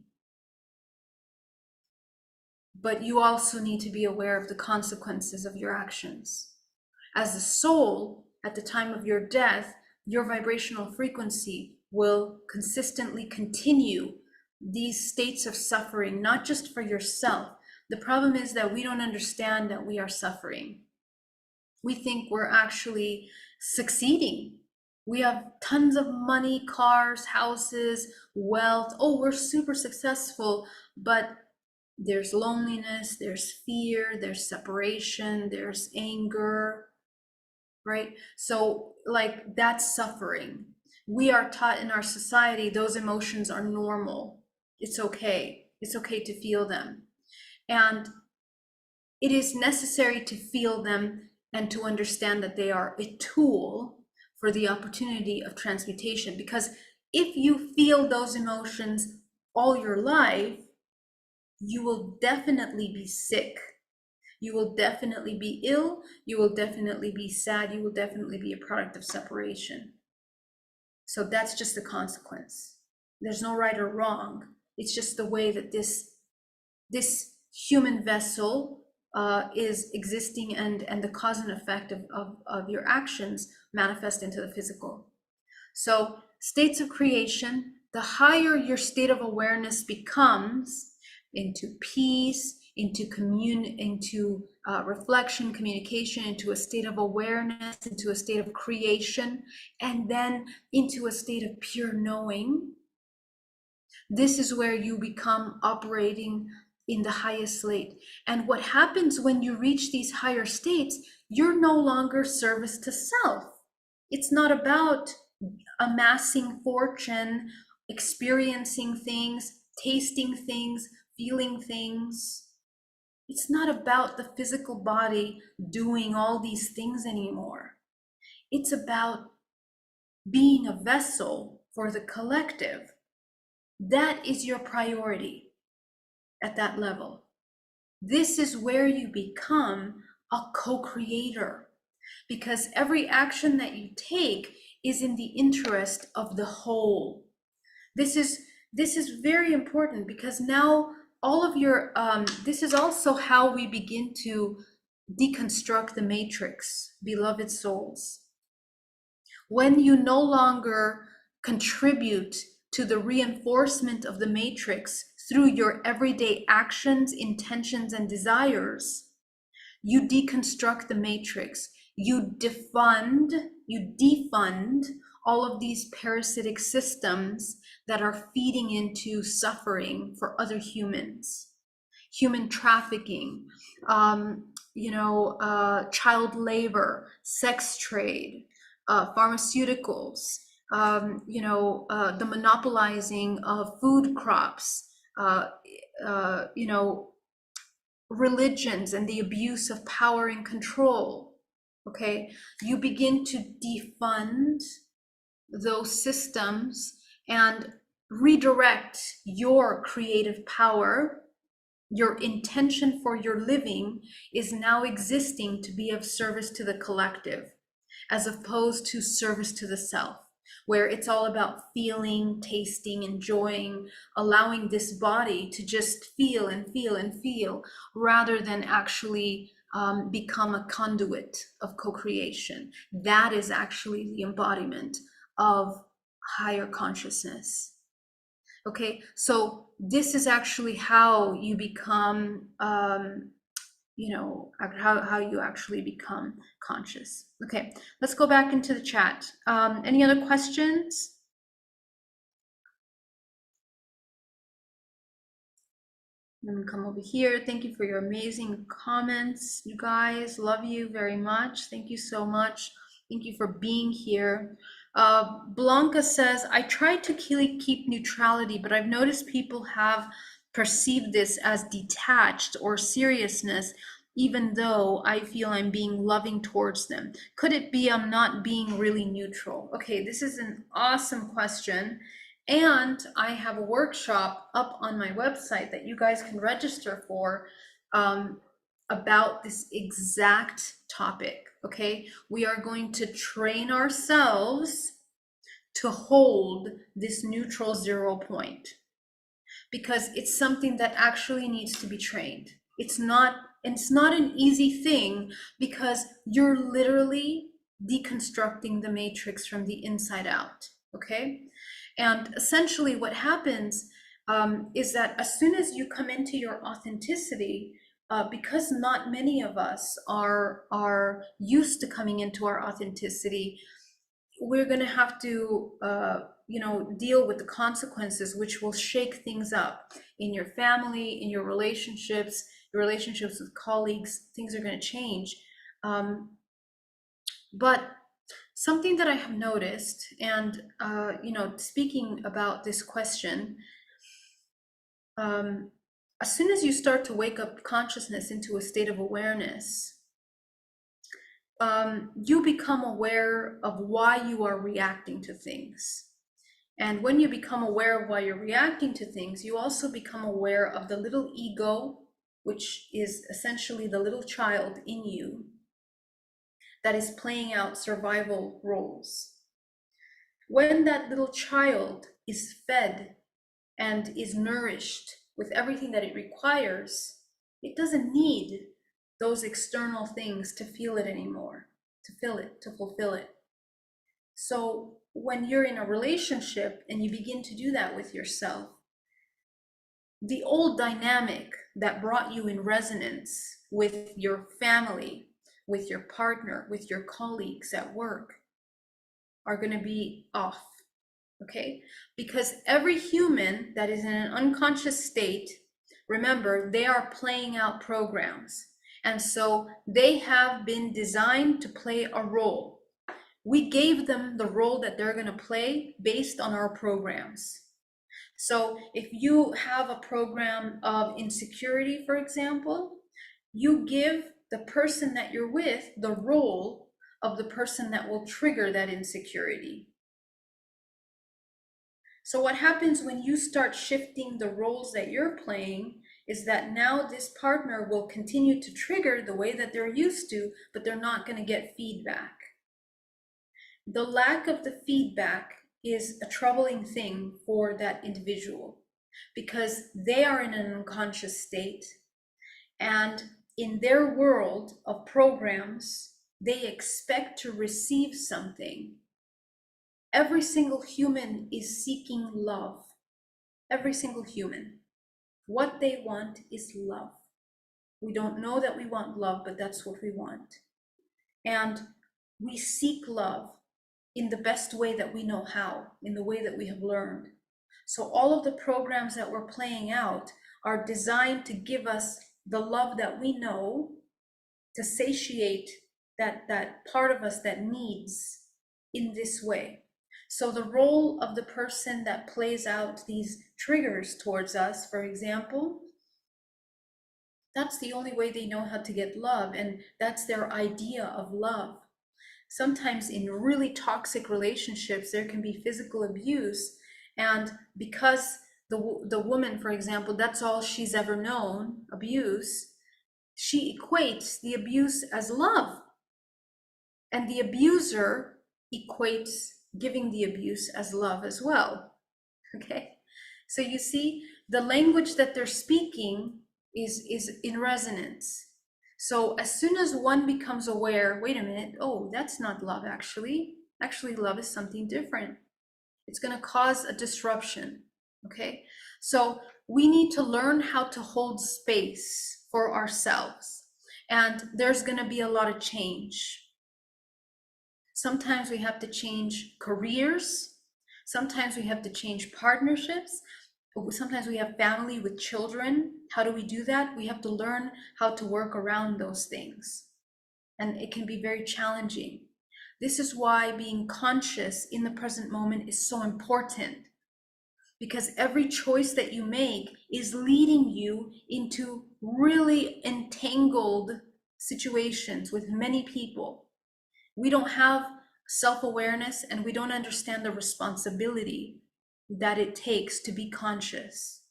Speaker 1: But you also need to be aware of the consequences of your actions. As a soul, at the time of your death, your vibrational frequency will consistently continue these states of suffering, not just for yourself. The problem is that we don't understand that we are suffering. We think we're actually succeeding. We have tons of money, cars, houses, wealth. Oh, we're super successful, but there's loneliness, there's fear, there's separation, there's anger, right? So like that's suffering. We are taught in our society, those emotions are normal. It's okay. It's okay to feel them. And it is necessary to feel them and to understand that they are a tool for the opportunity of transmutation. Because if you feel those emotions all your life, you will definitely be sick. You will definitely be ill. You will definitely be sad. You will definitely be a product of separation. So that's just the consequence. There's no right or wrong. It's just the way that this human vessel is existing, and the cause and effect of your actions manifest into the physical. So states of creation, the higher your state of awareness becomes, into peace, into reflection, communication, into a state of awareness, into a state of creation, and then into a state of pure knowing. This is where you become operating in the highest state. And what happens when you reach these higher states, you're no longer service to self. It's not about amassing fortune, experiencing things, tasting things, feeling things. It's not about the physical body doing all these things anymore. It's about being a vessel for the collective. That is your priority at that level. This is where you become a co-creator, because every action that you take is in the interest of the whole. This is very important, because now all of your this is also how we begin to deconstruct the matrix, beloved souls. When you no longer contribute to the reinforcement of the matrix through your everyday actions, intentions, and desires, you deconstruct the matrix. You defund all of these parasitic systems that are feeding into suffering for other humans. Human trafficking, child labor, sex trade, pharmaceuticals, the monopolizing of food crops, religions and the abuse of power and control. Okay, you begin to defund those systems and redirect your creative power. Your intention for your living is now existing to be of service to the collective, as opposed to service to the self, where it's all about feeling, tasting, enjoying, allowing this body to just feel and feel and feel, rather than actually become a conduit of co-creation. That is actually the embodiment of higher consciousness. Okay, so this is actually how you become, how you actually become conscious. Okay, let's go back into the chat. Any other questions? Let me come over here. Thank you for your amazing comments, you guys. Love you very much. Thank you so much. Thank you for being here. Blanca says, I try to keep neutrality, but I've noticed people have perceived this as detached or seriousness, even though I feel I'm being loving towards them. Could it be I'm not being really neutral? Okay, this is an awesome question. And I have a workshop up on my website that you guys can register for about this exact topic. Okay, we are going to train ourselves to hold this neutral 0 point, because it's something that actually needs to be trained. It's not an easy thing, because you're literally deconstructing the matrix from the inside out. Okay, and essentially what happens is that as soon as you come into your authenticity, because not many of us are used to coming into our authenticity, we're going to have to deal with the consequences, which will shake things up in your family, in your relationships with colleagues. Things are going to change. But something that I have noticed, and speaking about this question, as soon as you start to wake up consciousness into a state of awareness, you become aware of why you are reacting to things. And when you become aware of why you're reacting to things, you also become aware of the little ego, which is essentially the little child in you that is playing out survival roles. When that little child is fed and is nourished with everything that it requires, it doesn't need those external things to feel it anymore, to fulfill it. So when you're in a relationship and you begin to do that with yourself, the old dynamic that brought you in resonance with your family, with your partner, with your colleagues at work, are going to be off. Okay, because every human that is in an unconscious state Remember, they are playing out programs. And so they have been designed to play a role. We gave them the role that they're going to play based on our programs. So if you have a program of insecurity, for example, you give the person that you're with the role of the person that will trigger that insecurity. So what happens when you start shifting the roles that you're playing is that now this partner will continue to trigger the way that they're used to, but they're not going to get feedback. The lack of the feedback is a troubling thing for that individual because they are in an unconscious state, and in their world of programs, they expect to receive something. Every single human is seeking love. Every single human. What they want is love. We don't know that we want love, but that's what we want. And we seek love in the best way that we know how, in the way that we have learned. So all of the programs that we're playing out are designed to give us the love that we know, to satiate that part of us that needs in this way. So the role of the person that plays out these triggers towards us, for example, that's the only way they know how to get love, and that's their idea of love. Sometimes in really toxic relationships, there can be physical abuse, and because the woman, for example, that's all she's ever known, abuse, she equates the abuse as love. And the abuser equates giving the abuse as love as well. Okay? So you see, the language that they're speaking is in resonance. So as soon as one becomes aware, wait a minute, oh, that's not love actually. Actually, love is something different. It's going to cause a disruption. Okay? So we need to learn how to hold space for ourselves. And there's going to be a lot of change. Sometimes we have to change careers. Sometimes we have to change partnerships. Sometimes we have family with children. How do we do that? We have to learn how to work around those things. And it can be very challenging. This is why being conscious in the present moment is so important. Because every choice that you make is leading you into really entangled situations with many people. We don't have self-awareness, and we don't understand the responsibility that it takes to be conscious.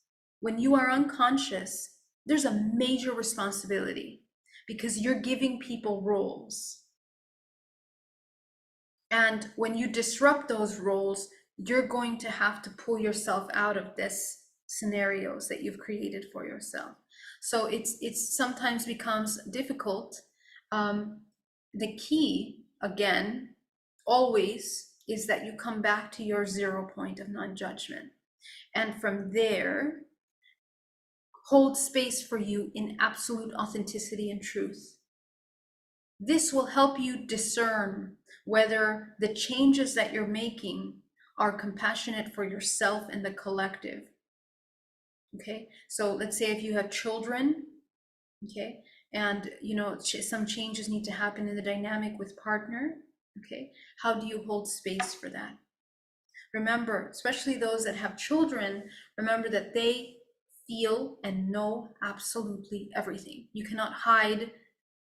Speaker 1: When you are unconscious, there's a major responsibility because you're giving people roles. And when you disrupt those roles, you're going to have to pull yourself out of this scenarios that you've created for yourself. So it's sometimes becomes difficult. The key, again, always is that you come back to your 0 point of non-judgment. And from there, hold space for you in absolute authenticity and truth. This will help you discern whether the changes that you're making are compassionate for yourself and the collective. Okay, so let's say if you have children, okay, and you know some changes need to happen in the dynamic with partner, okay, how do you hold space for that? Remember, especially those that have children, remember that they feel and know absolutely everything. You cannot hide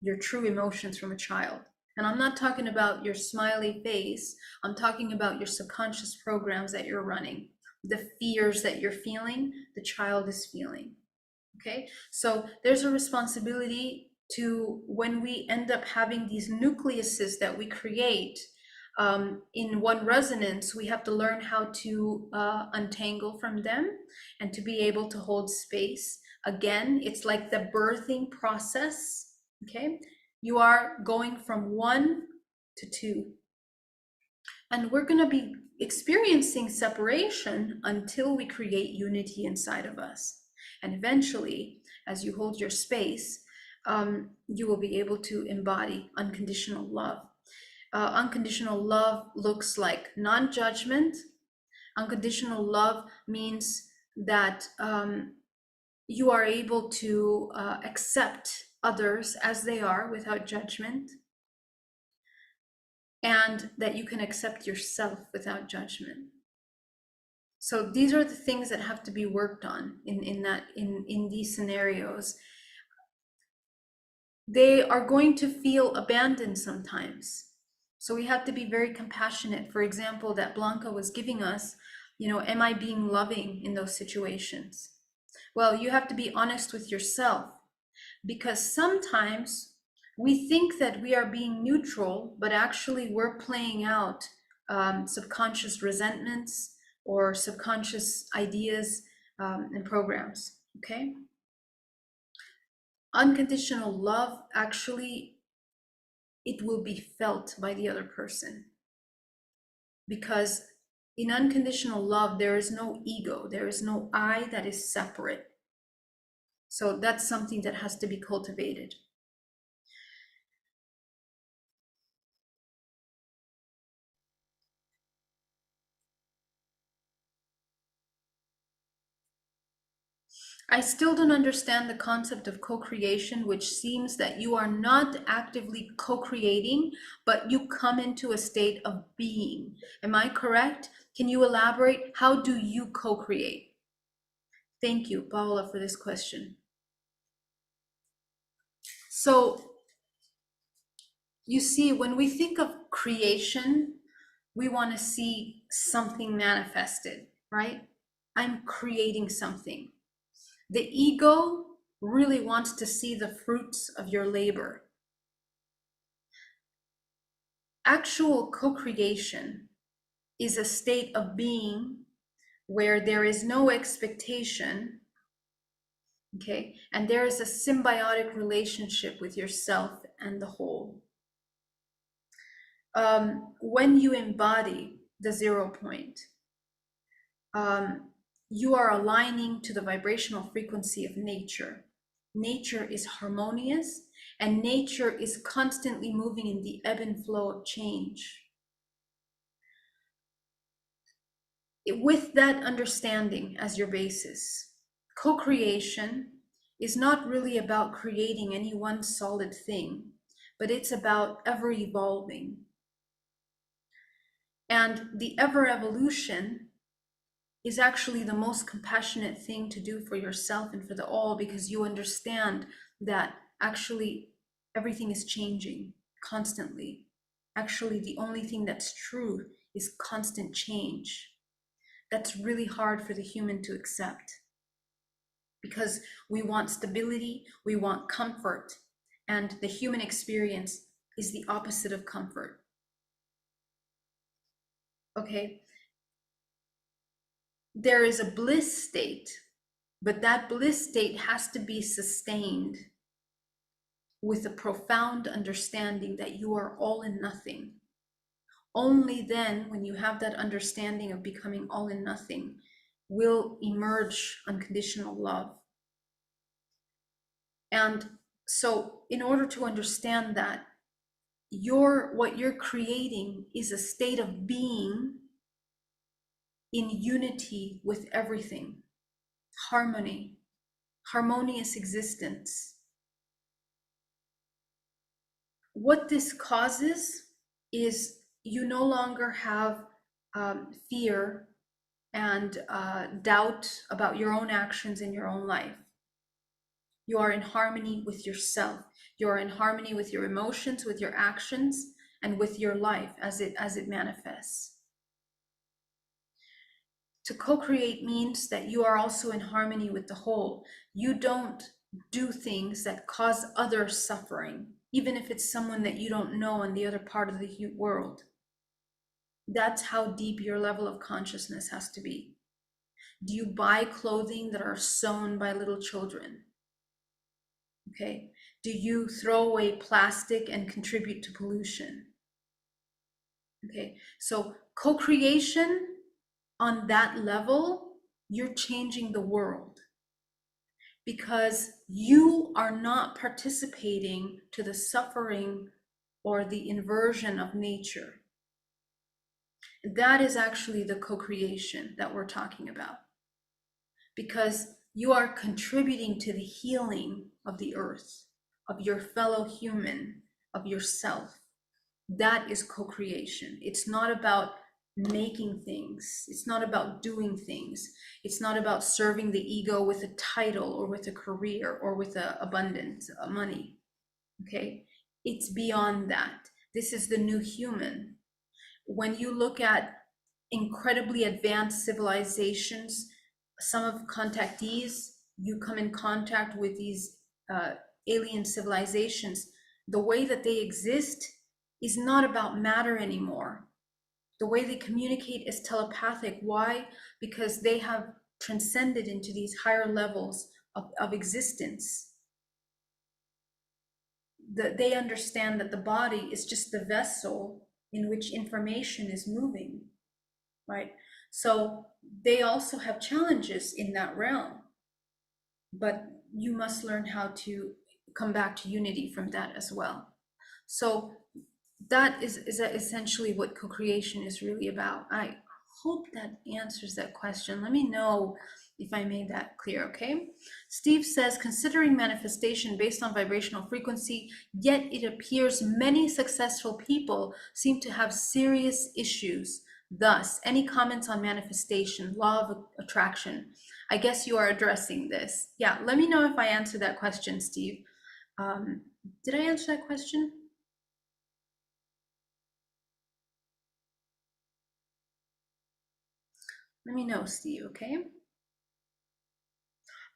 Speaker 1: your true emotions from a child. And I'm not talking about your smiley face. I'm talking about your subconscious programs that you're running. The fears that you're feeling, the child is feeling. Okay, so there's a responsibility to, when we end up having these nucleuses that we create in one resonance, we have to learn how to untangle from them and to be able to hold space. Again, it's like the birthing process. Okay, you are going from 1 to 2. And we're going to be experiencing separation until we create unity inside of us. And eventually, as you hold your space, you will be able to embody unconditional love. Unconditional love looks like non-judgment. Unconditional love means that you are able to accept others as they are without judgment, and that you can accept yourself without judgment. So these are the things that have to be worked on in these scenarios. They are going to feel abandoned sometimes. So we have to be very compassionate. For example, that Blanca was giving us, am I being loving in those situations? Well, you have to be honest with yourself, because sometimes we think that we are being neutral, but actually we're playing out subconscious resentments or subconscious ideas and programs, okay? Unconditional love, actually, it will be felt by the other person. Because in unconditional love, there is no ego, there is no I that is separate. So that's something that has to be cultivated. I still don't understand the concept of co-creation, which seems that you are not actively co-creating, but you come into a state of being. Am I correct? Can you elaborate? How do you co-create? Thank you, Paola, for this question. So, you see, when we think of creation, we want to see something manifested, right? I'm creating something. The ego really wants to see the fruits of your labor. Actual co-creation is a state of being where there is no expectation, okay? And there is a symbiotic relationship with yourself and the whole. When you embody the 0 point, you are aligning to the vibrational frequency of nature. Nature is harmonious, and nature is constantly moving in the ebb and flow of change. With that understanding as your basis, co-creation is not really about creating any one solid thing, but it's about ever evolving. And the ever evolution is actually the most compassionate thing to do for yourself and for the all, because you understand that actually everything is changing constantly. Actually, the only thing that's true is constant change. That's really hard for the human to accept, because we want stability, we want comfort, and the human experience is the opposite of comfort. Okay? There is a bliss state, but that bliss state has to be sustained with a profound understanding that you are all in nothing. Only then, when you have that understanding of becoming all in nothing, will emerge unconditional love. And so in order to understand that, what you're creating is a state of being in unity with everything, harmony, harmonious existence. What this causes is you no longer have fear and doubt about your own actions in your own life. You are in harmony with yourself. You are in harmony with your emotions, with your actions, and with your life as it manifests. To co-create means that you are also in harmony with the whole. You don't do things that cause others suffering, even if it's someone that you don't know on the other part of the world. That's how deep your level of consciousness has to be. Do you buy clothing that are sewn by little children? Okay. Do you throw away plastic and contribute to pollution? Okay. So co-creation on that level, you're changing the world, because you are not participating to the suffering or the inversion of nature. That is actually the co-creation that we're talking about, because You are contributing to the healing of the earth, of your fellow human, of yourself. That is co-creation. It's not about making things. It's not about doing things. It's not about serving the ego with a title or with a career or with abundance, money. Okay? It's beyond that. This is the new human. When you look at incredibly advanced civilizations, some of contactees, you come in contact with these alien civilizations, the way that they exist is not about matter anymore. The way they communicate is telepathic. Why? Because they have transcended into these higher levels of existence. They understand that the body is just the vessel in which information is moving, right? So they also have challenges in that realm, but you must learn how to come back to unity from that as well. So that is essentially what co-creation is really about. I hope that answers that question. Let me know if I made that clear, okay? Steve says, considering manifestation based on vibrational frequency, yet it appears many successful people seem to have serious issues. Thus, any comments on manifestation, law of attraction? I guess you are addressing this. Yeah, let me know if I answered that question, Steve. Did I answer that question? Let me know, Steve, okay?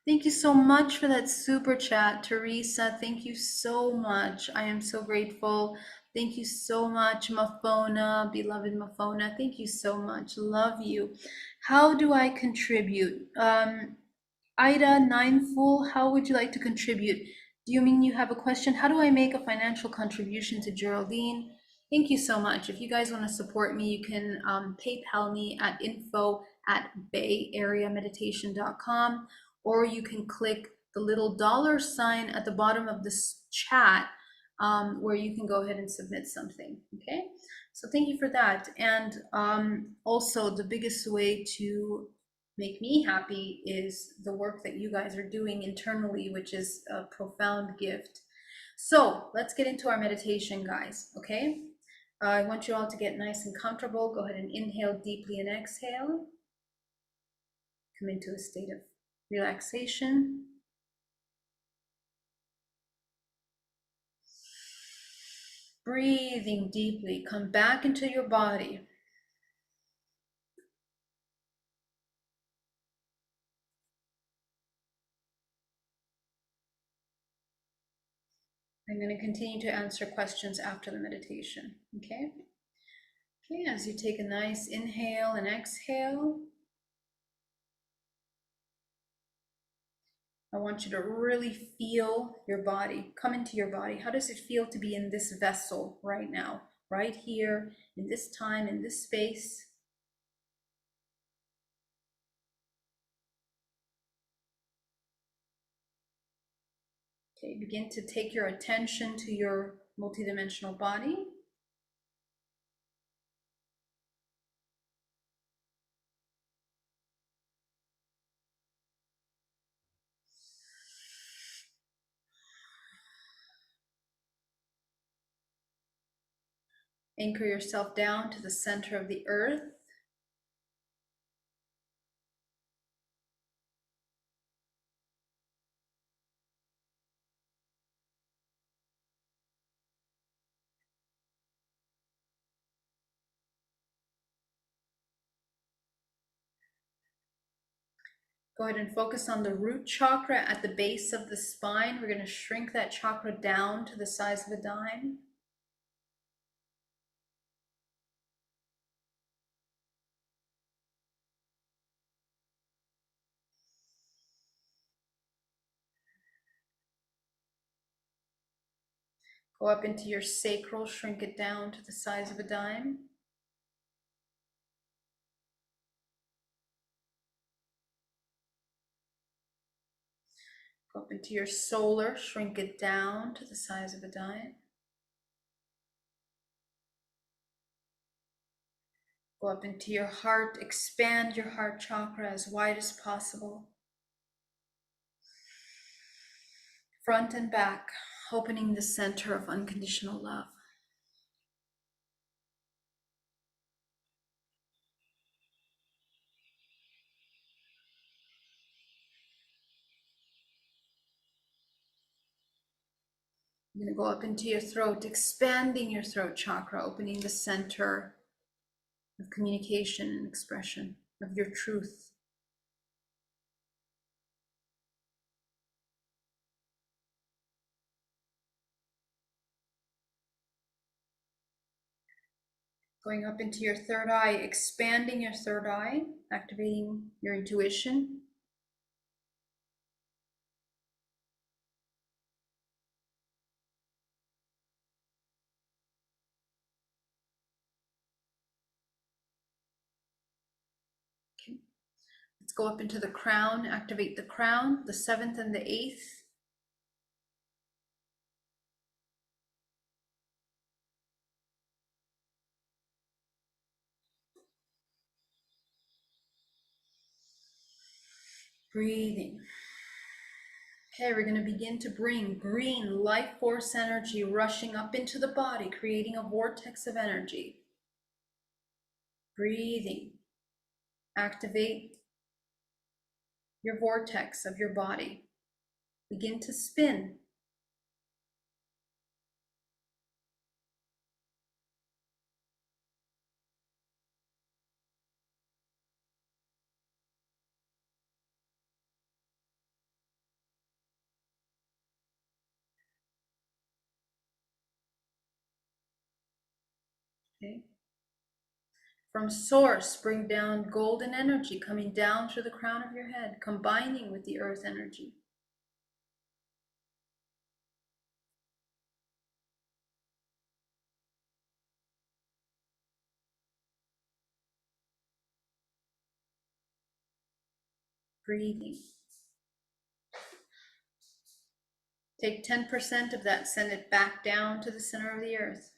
Speaker 1: Thank you so much for that super chat, Teresa. Thank you so much. I am so grateful. Thank you so much, Mafona, beloved Mafona. Thank you so much. Love you. How do I contribute? Ida Nineful, how would you like to contribute? Do you mean you have a question? How do I make a financial contribution to Geraldine? Thank you so much. If you guys want to support me, you can PayPal me at info@bayareameditation.com, or you can click the little $ at the bottom of this chat where you can go ahead and submit something, okay? So thank you for that. And also the biggest way to make me happy is the work that you guys are doing internally, which is a profound gift. So let's get into our meditation, guys, okay? I want you all to get nice and comfortable. Go ahead and inhale deeply and exhale. Come into a state of relaxation. Breathing deeply. Come back into your body. I'm going to continue to answer questions after the meditation, okay? Okay, as you take a nice inhale and exhale, I want you to really feel your body, come into your body. How does it feel to be in this vessel right now, right here, in this time, in this space? Okay, begin to take your attention to your multidimensional body. Anchor yourself down to the center of the earth. Go ahead and focus on the root chakra at the base of the spine. We're going to shrink that chakra down to the size of a dime. Go up into your sacral, shrink it down to the size of a dime. Go up into your solar, shrink it down to the size of a dime. Go up into your heart, expand your heart chakra as wide as possible. front and back, opening the center of unconditional love. You're going to go up into your throat, expanding your throat chakra, opening the center of communication and expression of your truth. Going up into your third eye, expanding your third eye, activating your intuition. Okay. Let's go up into the crown, activate the crown, the 7th and the 8th. Breathing. Okay, we're going to begin to bring green life force energy rushing up into the body, creating a vortex of energy. Breathing. Activate your vortex of your body. Begin to spin. Okay. From source, bring down golden energy coming down through the crown of your head, combining with the earth energy. Breathing. Take 10% of that, send it back down to the center of the earth.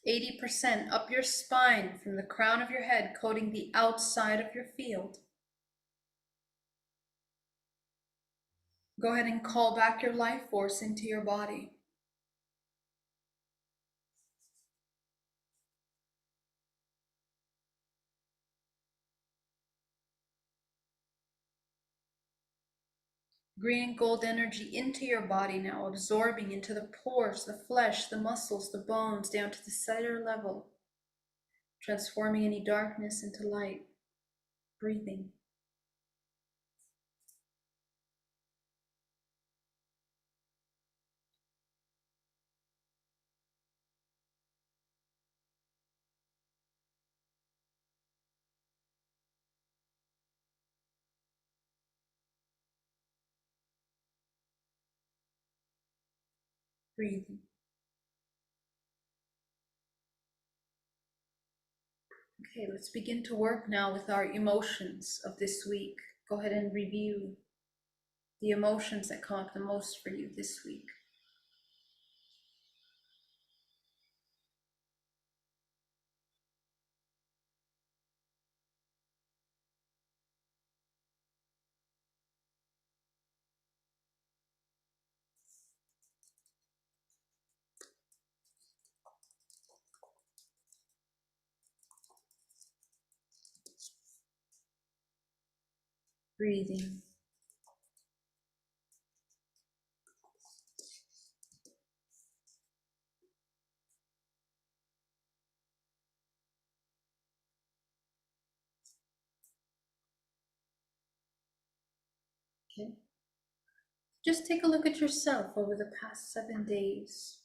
Speaker 1: %, up your spine from the crown of your head, coating the outside of your field. Go ahead and call back your life force into your body. Green and gold energy into your body now, absorbing into the pores, the flesh, the muscles, the bones, down to the cellular level, transforming any darkness into light. Breathing. Breathing. Okay, let's begin to work now with our emotions of this week. Go ahead and review the emotions that come up the most for you this week. Breathing. Okay. Just take a look at yourself over the past 7 days.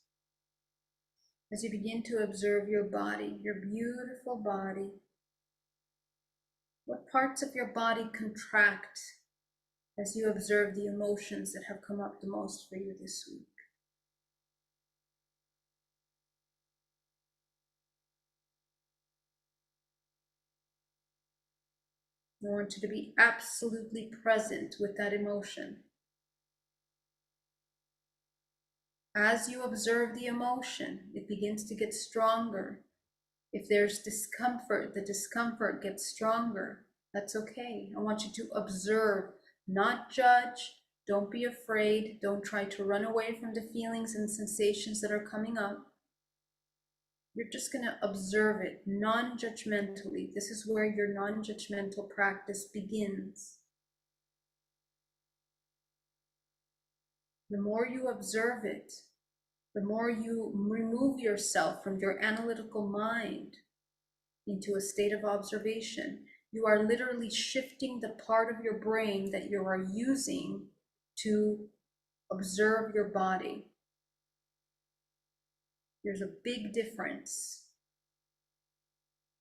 Speaker 1: As you begin to observe your body, your beautiful body, what parts of your body contract as you observe the emotions that have come up the most for you this week? I want you to be absolutely present with that emotion. As you observe the emotion, it begins to get stronger. If there's discomfort, the discomfort gets stronger. That's okay. I want you to observe, not judge. Don't be afraid. Don't try to run away from the feelings and sensations that are coming up. You're just going to observe it non-judgmentally. This is where your non-judgmental practice begins. The more you observe it, the more you remove yourself from your analytical mind into a state of observation. You are literally shifting the part of your brain that you are using to observe your body. There's a big difference,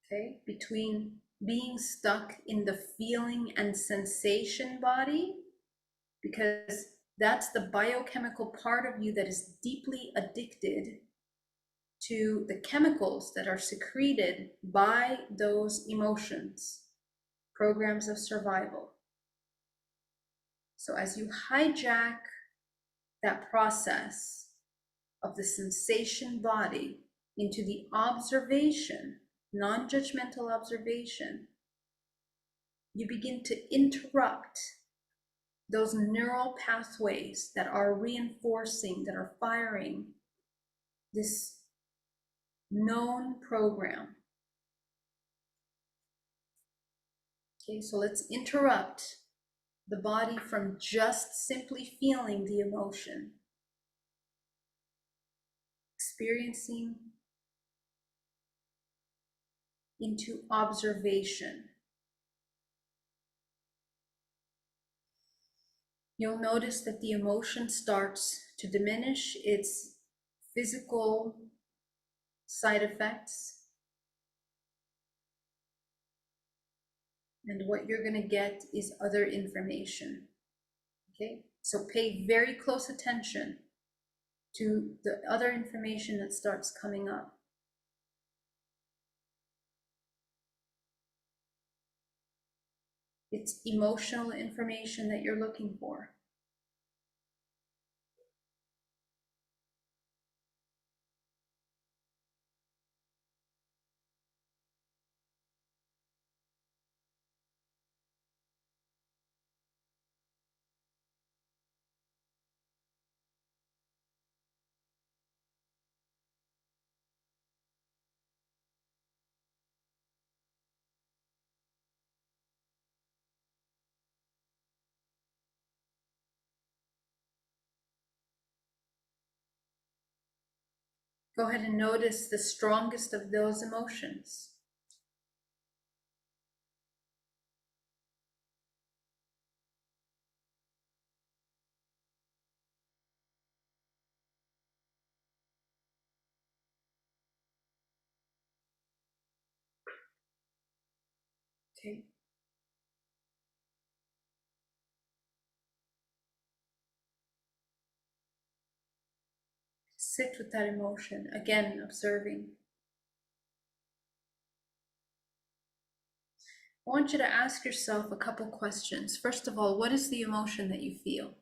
Speaker 1: okay, between being stuck in the feeling and sensation body, because that's the biochemical part of you that is deeply addicted to the chemicals that are secreted by those emotions, programs of survival. So as you hijack that process of the sensation body into the observation, non-judgmental observation, you begin to interrupt those neural pathways that are reinforcing, that are firing this known program. Okay, so let's interrupt the body from just simply feeling the emotion, experiencing into observation. You'll notice that the emotion starts to diminish its physical side effects. And what you're going to get is other information. Okay, so pay very close attention to the other information that starts coming up. It's emotional information that you're looking for. Go ahead and notice the strongest of those emotions. Okay. Sit with that emotion, again, observing. I want you to ask yourself a couple questions. First of all, what is the emotion that you feel?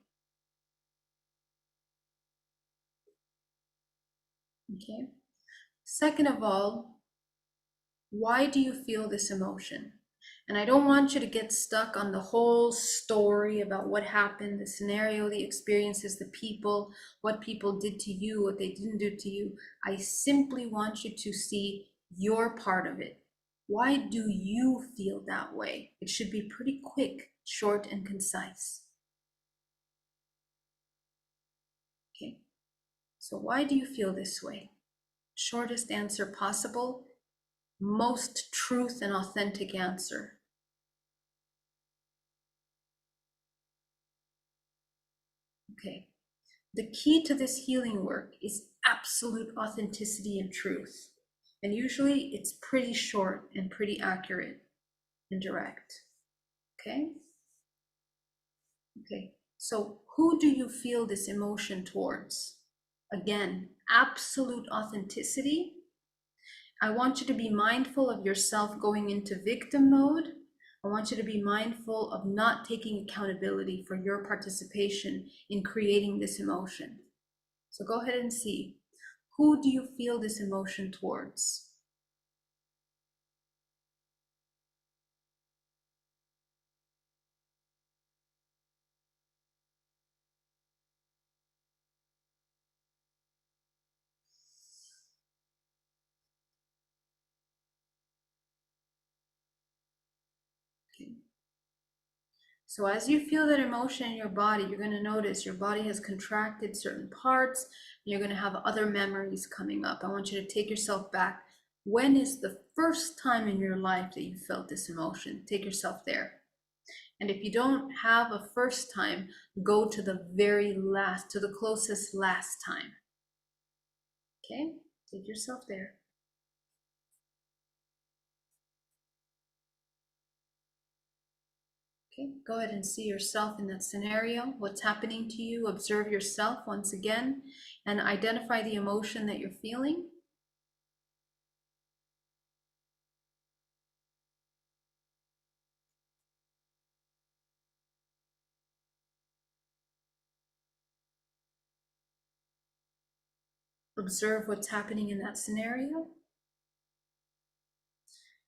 Speaker 1: Okay. Second of all, why do you feel this emotion? And I don't want you to get stuck on the whole story about what happened, the scenario, the experiences, the people, what people did to you, what they didn't do to you. I simply want you to see your part of it. Why do you feel that way? It should be pretty quick, short, and concise. Okay, so why do you feel this way? Shortest answer possible, most truth and authentic answer. Okay, the key to this healing work is absolute authenticity and truth. And usually it's pretty short and pretty accurate and direct. Okay? Okay, so who do you feel this emotion towards? Again, absolute authenticity. I want you to be mindful of yourself going into victim mode. I want you to be mindful of not taking accountability for your participation in creating this emotion. So go ahead and see, who do you feel this emotion towards? Okay. So as you feel that emotion in your body, you're going to notice your body has contracted certain parts. You're going to have other memories coming up. I want you to take yourself back. When is the first time in your life that you felt this emotion? Take yourself there. And if you don't have a first time, go to the very last, to the closest last time. Okay, take yourself there. Okay, go ahead and see yourself in that scenario. What's happening to you? Observe yourself once again and identify the emotion that you're feeling. Observe what's happening in that scenario.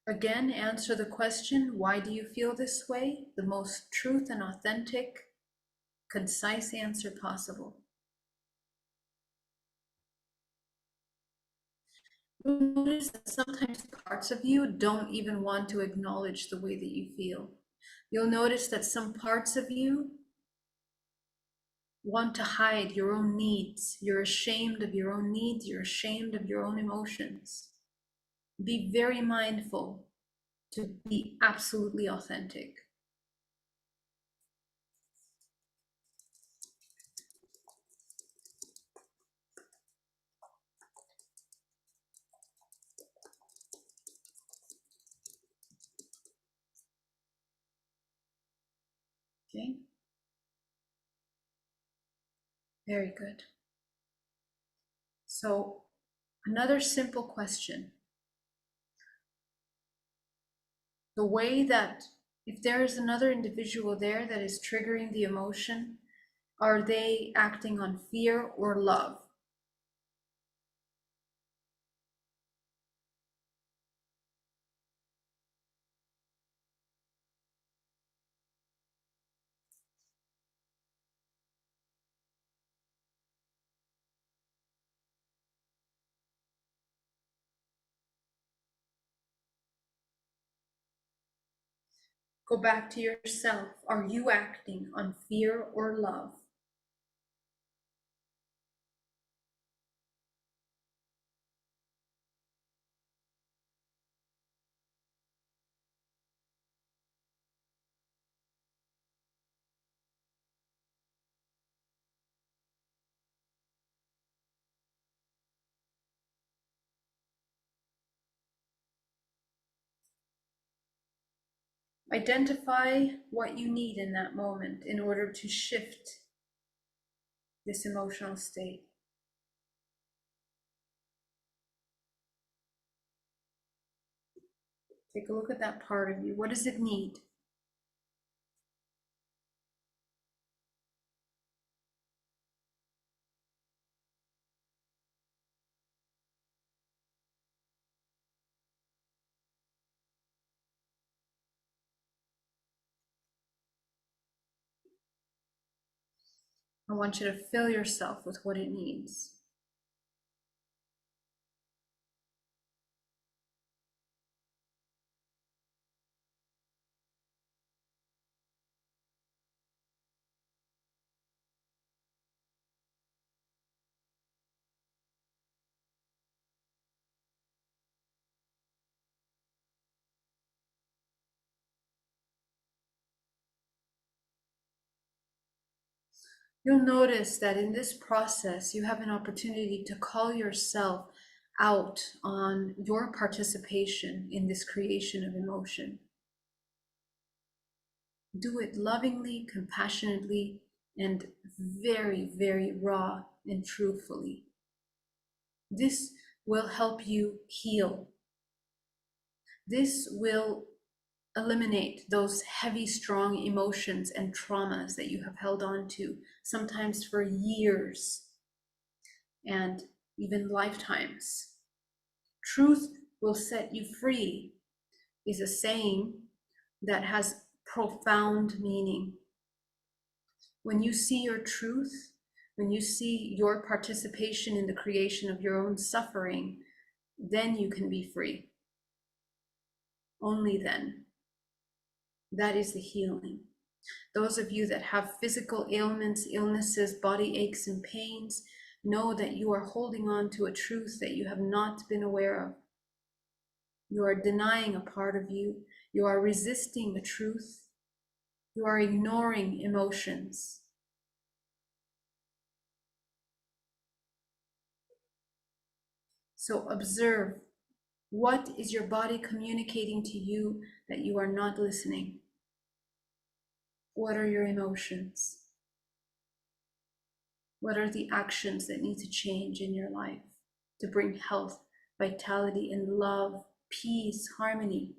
Speaker 1: Again, answer the question, why do you feel this way? The most truth and authentic, concise answer possible. You'll notice that sometimes parts of you don't even want to acknowledge the way that you feel. You'll notice that some parts of you want to hide your own needs. You're ashamed of your own needs. You're ashamed of your own emotions. Be very mindful to be absolutely authentic. Okay. Very good. So, another simple question. The way that, if there is another individual there that is triggering the emotion, are they acting on fear or love? Go back to yourself. Are you acting on fear or love? Identify what you need in that moment in order to shift this emotional state. Take a look at that part of you. What does it need? I want you to fill yourself with what it needs. You'll notice that in this process, you have an opportunity to call yourself out on your participation in this creation of emotion. Do it lovingly, compassionately, and very, very raw and truthfully. This will help you heal. This will eliminate those heavy, strong emotions and traumas that you have held on to, sometimes for years. and even lifetimes. Truth will set you free is a saying that has profound meaning. When you see your truth, when you see your participation in the creation of your own suffering, then you can be free. Only then. That is the healing. Those of you that have physical ailments, illnesses, body aches and pains, know that you are holding on to a truth that you have not been aware of. You are denying a part of you. You are resisting the truth. You are ignoring emotions. So observe, what is your body communicating to you that you are not listening? What are your emotions? What are the actions that need to change in your life to bring health, vitality, and love, peace, harmony?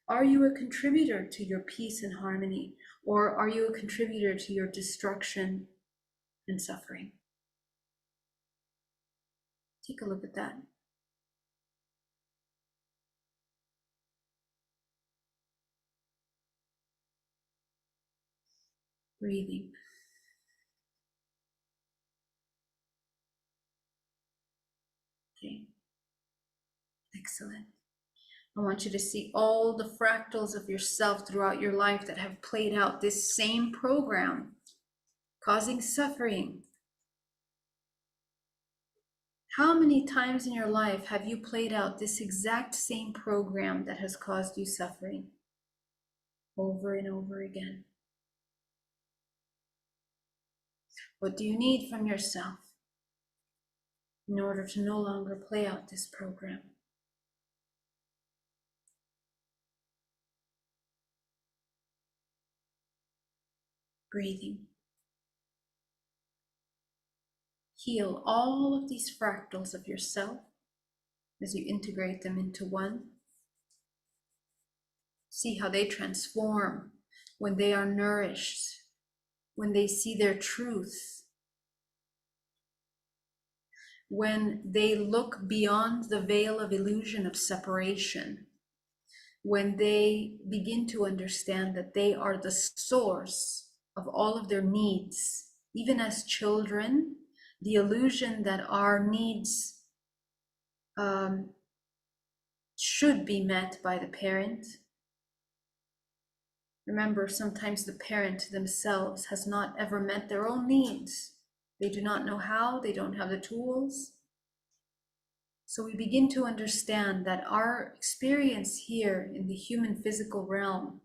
Speaker 1: Are you a contributor to your peace and harmony, or are you a contributor to your destruction and suffering? Take a look at that. Breathing. Okay. Excellent. I want you to see all the fractals of yourself throughout your life that have played out this same program, causing suffering. How many times in your life have you played out this exact same program that has caused you suffering? Over and over again. What do you need from yourself in order to no longer play out this program? Breathing. Heal all of these fractals of yourself as you integrate them into one. See how they transform when they are nourished, when they see their truth, when they look beyond the veil of illusion of separation, when they begin to understand that they are the source of all of their needs. Even as children, the illusion that our needs should be met by the parent. Remember, sometimes the parent themselves has not ever met their own needs. They do not know how, they don't have the tools. So we begin to understand that our experience here in the human physical realm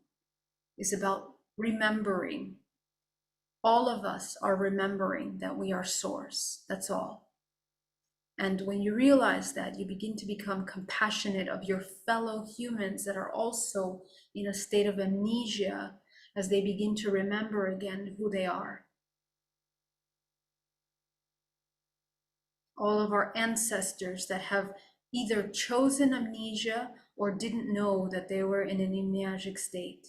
Speaker 1: is about remembering. All of us are remembering that we are source, that's all. And when you realize that, you begin to become compassionate of your fellow humans that are also in a state of amnesia as they begin to remember again who they are. All of our ancestors that have either chosen amnesia or didn't know that they were in an amnesic state.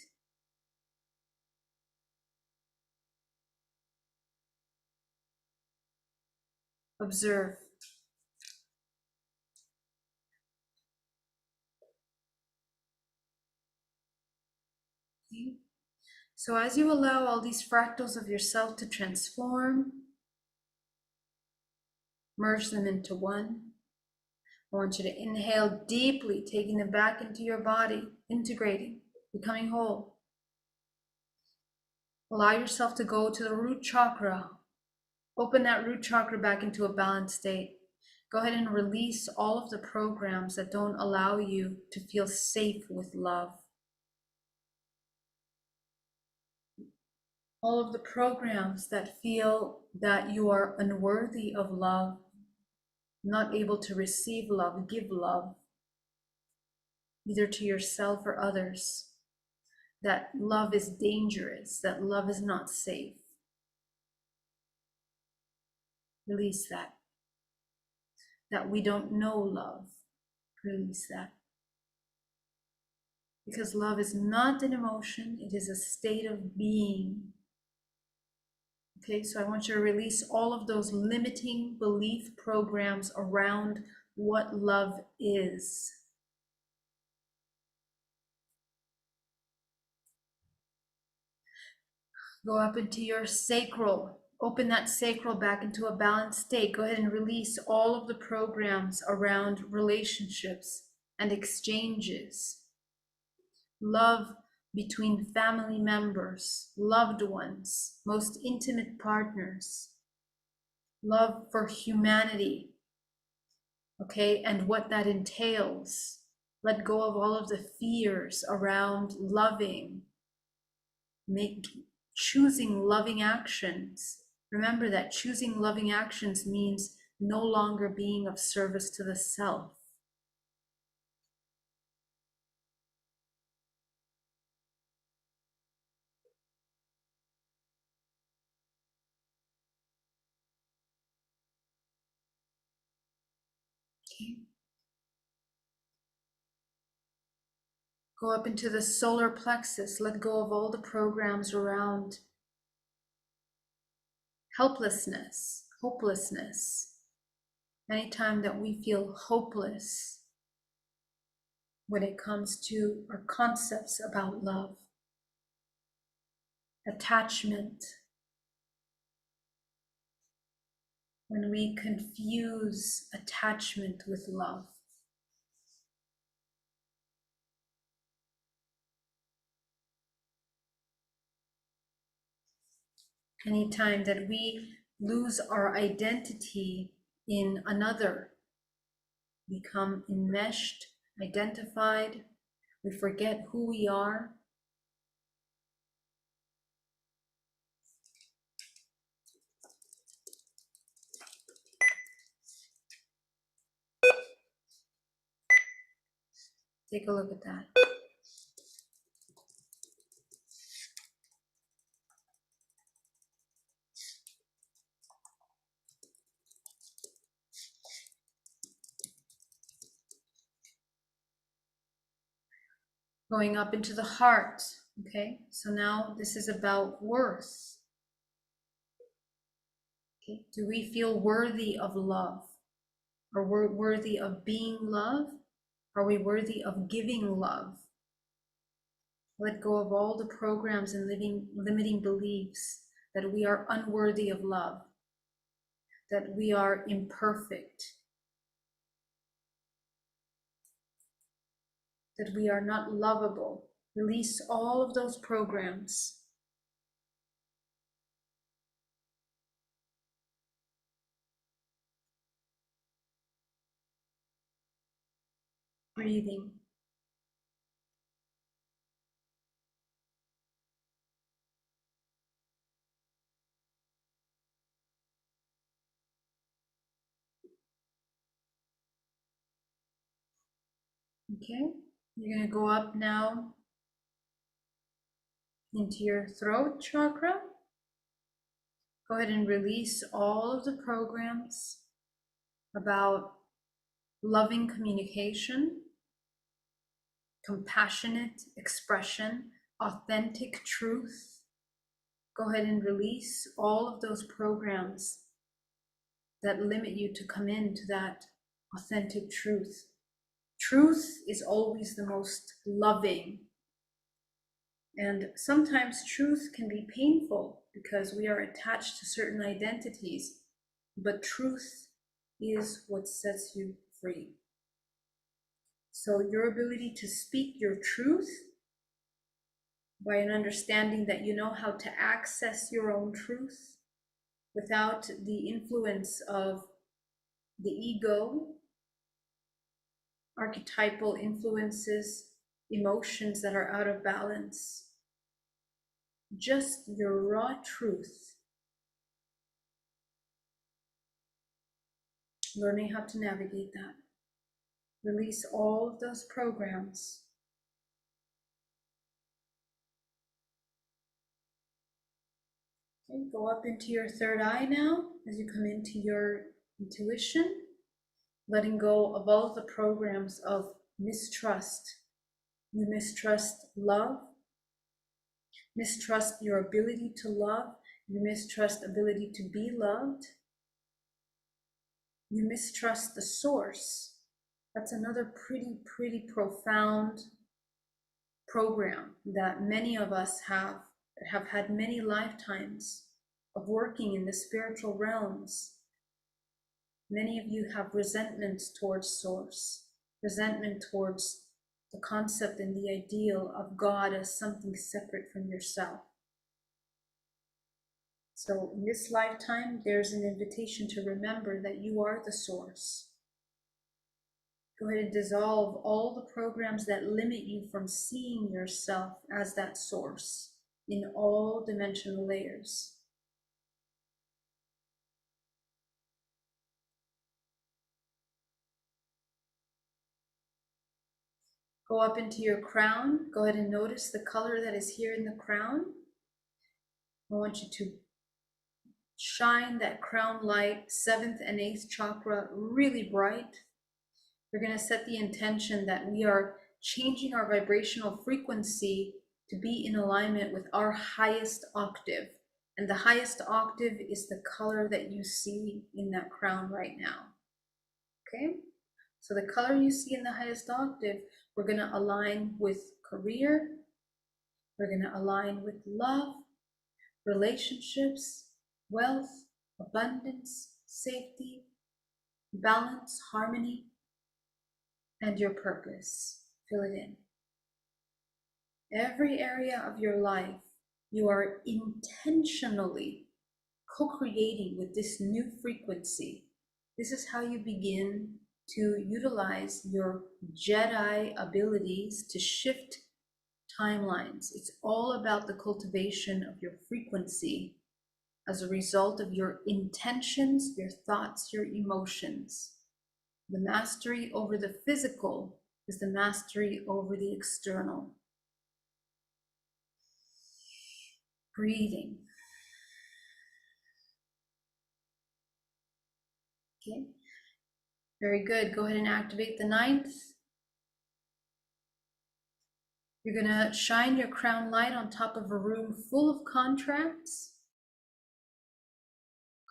Speaker 1: Observe. Okay. So as you allow all these fractals of yourself to transform, merge them into one. I want you to inhale deeply, taking them back into your body, integrating, becoming whole. Allow yourself to go to the root chakra. Open that root chakra back into a balanced state. Go ahead and release all of the programs that don't allow you to feel safe with love. All of the programs that feel that you are unworthy of love, not able to receive love, give love, either to yourself or others, that love is dangerous, that love is not safe. Release that. That we don't know love. Release that. Because love is not an emotion, it is a state of being. Okay, so I want you to release all of those limiting belief programs around what love is. Go up into your sacral. Open that sacral back into a balanced state. Go ahead and release all of the programs around relationships and exchanges. Love between family members, loved ones, most intimate partners. Love for humanity. Okay, and what that entails. Let go of all of the fears around loving. Choosing loving actions. Remember that choosing loving actions means no longer being of service to the self. Okay. Go up into the solar plexus. Let go of all the programs around helplessness, hopelessness. Anytime that we feel hopeless when it comes to our concepts about love, attachment, when we confuse attachment with love. Anytime that we lose our identity in another, become enmeshed, identified, we forget who we are. Take a look at that. Going up into the heart, okay? So now this is about worth. Okay? Do we feel worthy of love? Are we worthy of being loved? Are we worthy of giving love? Let go of all the programs and limiting beliefs that we are unworthy of love, that we are imperfect, that we are not lovable. Release all of those programs. Breathing. Okay, you're going to go up now into your throat chakra. Go ahead and release all of the programs about loving communication, compassionate expression, authentic truth. Go ahead and release all of those programs that limit you to come into that authentic truth. Truth is always the most loving. And sometimes truth can be painful because we are attached to certain identities, but truth is what sets you free. So your ability to speak your truth by an understanding that you know how to access your own truth without the influence of the ego, archetypal influences, emotions that are out of balance. Just your raw truth. Learning how to navigate that. Release all of those programs. Okay, go up into your third eye now as you come into your intuition, letting go of all of the programs of mistrust. You mistrust love, mistrust your ability to love, You mistrust ability to be loved. You mistrust the source. That's another pretty profound program that many of us have had many lifetimes of working in the spiritual realms. Many of you have resentment towards source, resentment towards the concept and the ideal of God as something separate from yourself. So in this lifetime, there's an invitation to remember that you are the source. Go ahead and dissolve all the programs that limit you from seeing yourself as that source in all dimensional layers. Go up into your crown. Go ahead and notice the color that is here in the crown. I want you to shine that crown light, 7th and 8th chakra, really bright. We're going to set the intention that we are changing our vibrational frequency to be in alignment with our highest octave. And the highest octave is the color that you see in that crown right now. Okay? So the color you see in the highest octave, we're going to align with career. We're going to align with love, relationships, wealth, abundance, safety, balance, harmony, and your purpose. Fill it in. Every area of your life, you are intentionally co-creating with this new frequency. This is how you begin to utilize your Jedi abilities to shift timelines. It's all about the cultivation of your frequency as a result of your intentions, your thoughts, your emotions. The mastery over the physical is the mastery over the external. Breathing. Okay, very good. Go ahead and activate the 9th. You're going to shine your crown light on top of a room full of contracts.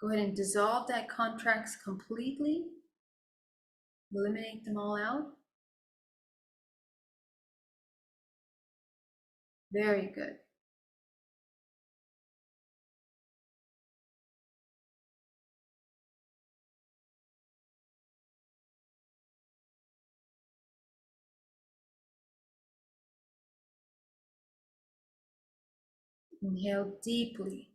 Speaker 1: Go ahead and dissolve that contracts completely. Eliminate them all out. Very good. Inhale deeply.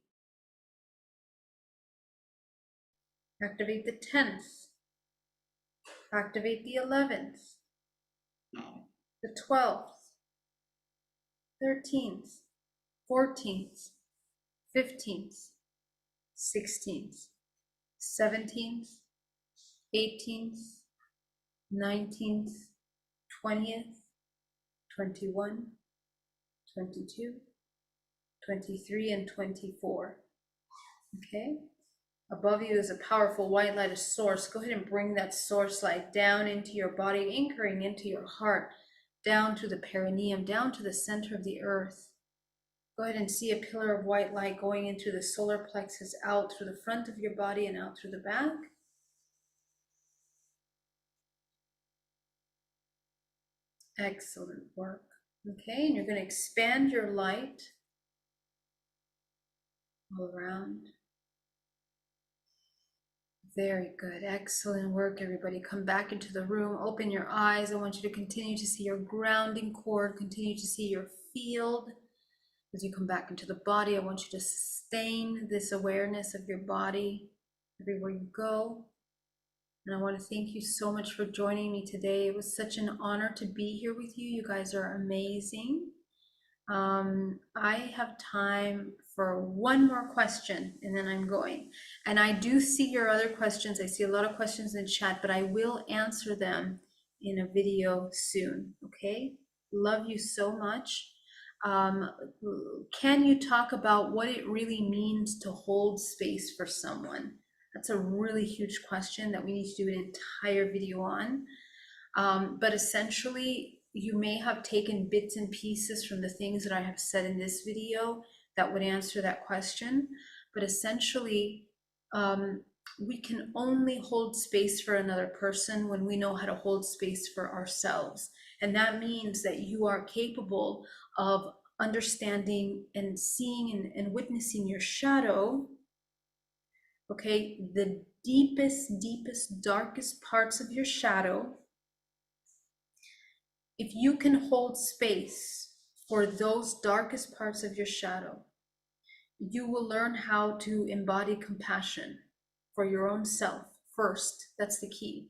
Speaker 1: Activate the 10th. Activate the 11th. The 12th. 13th. 14th. 15th. 16th. 17th. 18th. 19th. 20th. 21. 22. 23 and 24. Okay? Above you is a powerful white light of source. Go ahead and bring that source light down into your body, anchoring into your heart, down to the perineum, down to the center of the earth. Go ahead and see a pillar of white light going into the solar plexus, out through the front of your body and out through the back. Excellent work. Okay, and you're going to expand your light all around. Very good. Excellent work, everybody. Come back into the room. Open your eyes. I want you to continue to see your grounding cord, continue to see your field. As you come back into the body, I want you to sustain this awareness of your body everywhere you go. And I want to thank you so much for joining me today. It was such an honor to be here with you. You guys are amazing. I have time for one more question and then I'm going. And I do see your other questions. I see a lot of questions in chat, but I will answer them in a video soon. Okay? Love you so much. Can you talk about what it really means to hold space for someone? That's a really huge question that we need to do an entire video on. But essentially, you may have taken bits and pieces from the things that I have said in this video that would answer that question. but essentially, we can only hold space for another person when we know how to hold space for ourselves. And that means that you are capable of understanding and seeing and witnessing your shadow, okay, the deepest, darkest parts of your shadow. If you can hold space for those darkest parts of your shadow, you will learn how to embody compassion for your own self first. That's the key.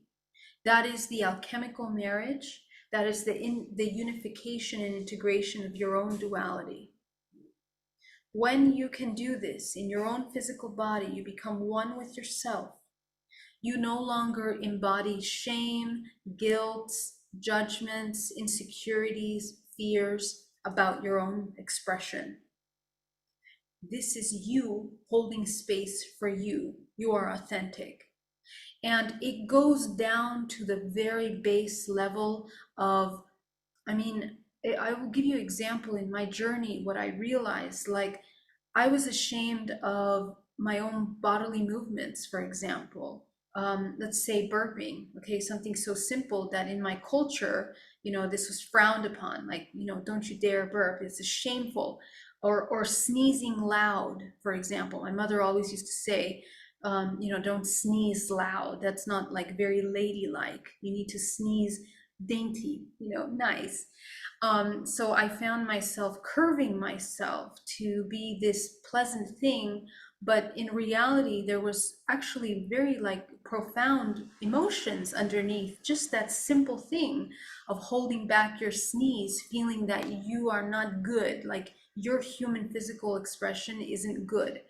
Speaker 1: That is the alchemical marriage. That is the unification and integration of your own duality. When you can do this in your own physical body, you become one with yourself. You no longer embody shame, guilt, judgments, insecurities, fears about your own expression. This is you holding space for you. You are authentic. And it goes down to the very base level of, I mean, I will give you an example in my journey, what I realized, like I was ashamed of my own bodily movements, for example. Let's say burping, okay, something so simple that in my culture, this was frowned upon, like, don't you dare burp, it's shameful. Or sneezing loud, for example. My mother always used to say, don't sneeze loud. That's not like very ladylike. You need to sneeze dainty, nice. So I found myself curving myself to be this pleasant thing, but in reality, there was actually very like profound emotions underneath just that simple thing of holding back your sneeze, feeling that you are not good, like your human physical expression isn't good.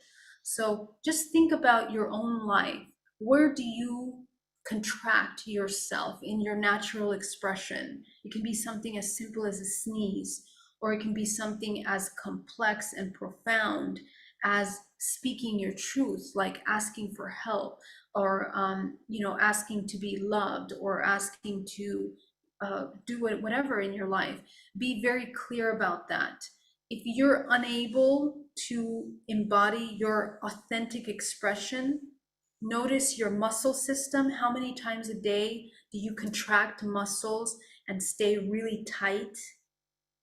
Speaker 1: So just think about your own life. Where do you contract yourself in your natural expression? It can be something as simple as a sneeze, or it can be something as complex and profound as speaking your truth, like asking for help, or asking to be loved, or asking to do whatever in your life. Be very clear about that. If you're unable to embody your authentic expression, notice your muscle system. How many times a day do you contract muscles and stay really tight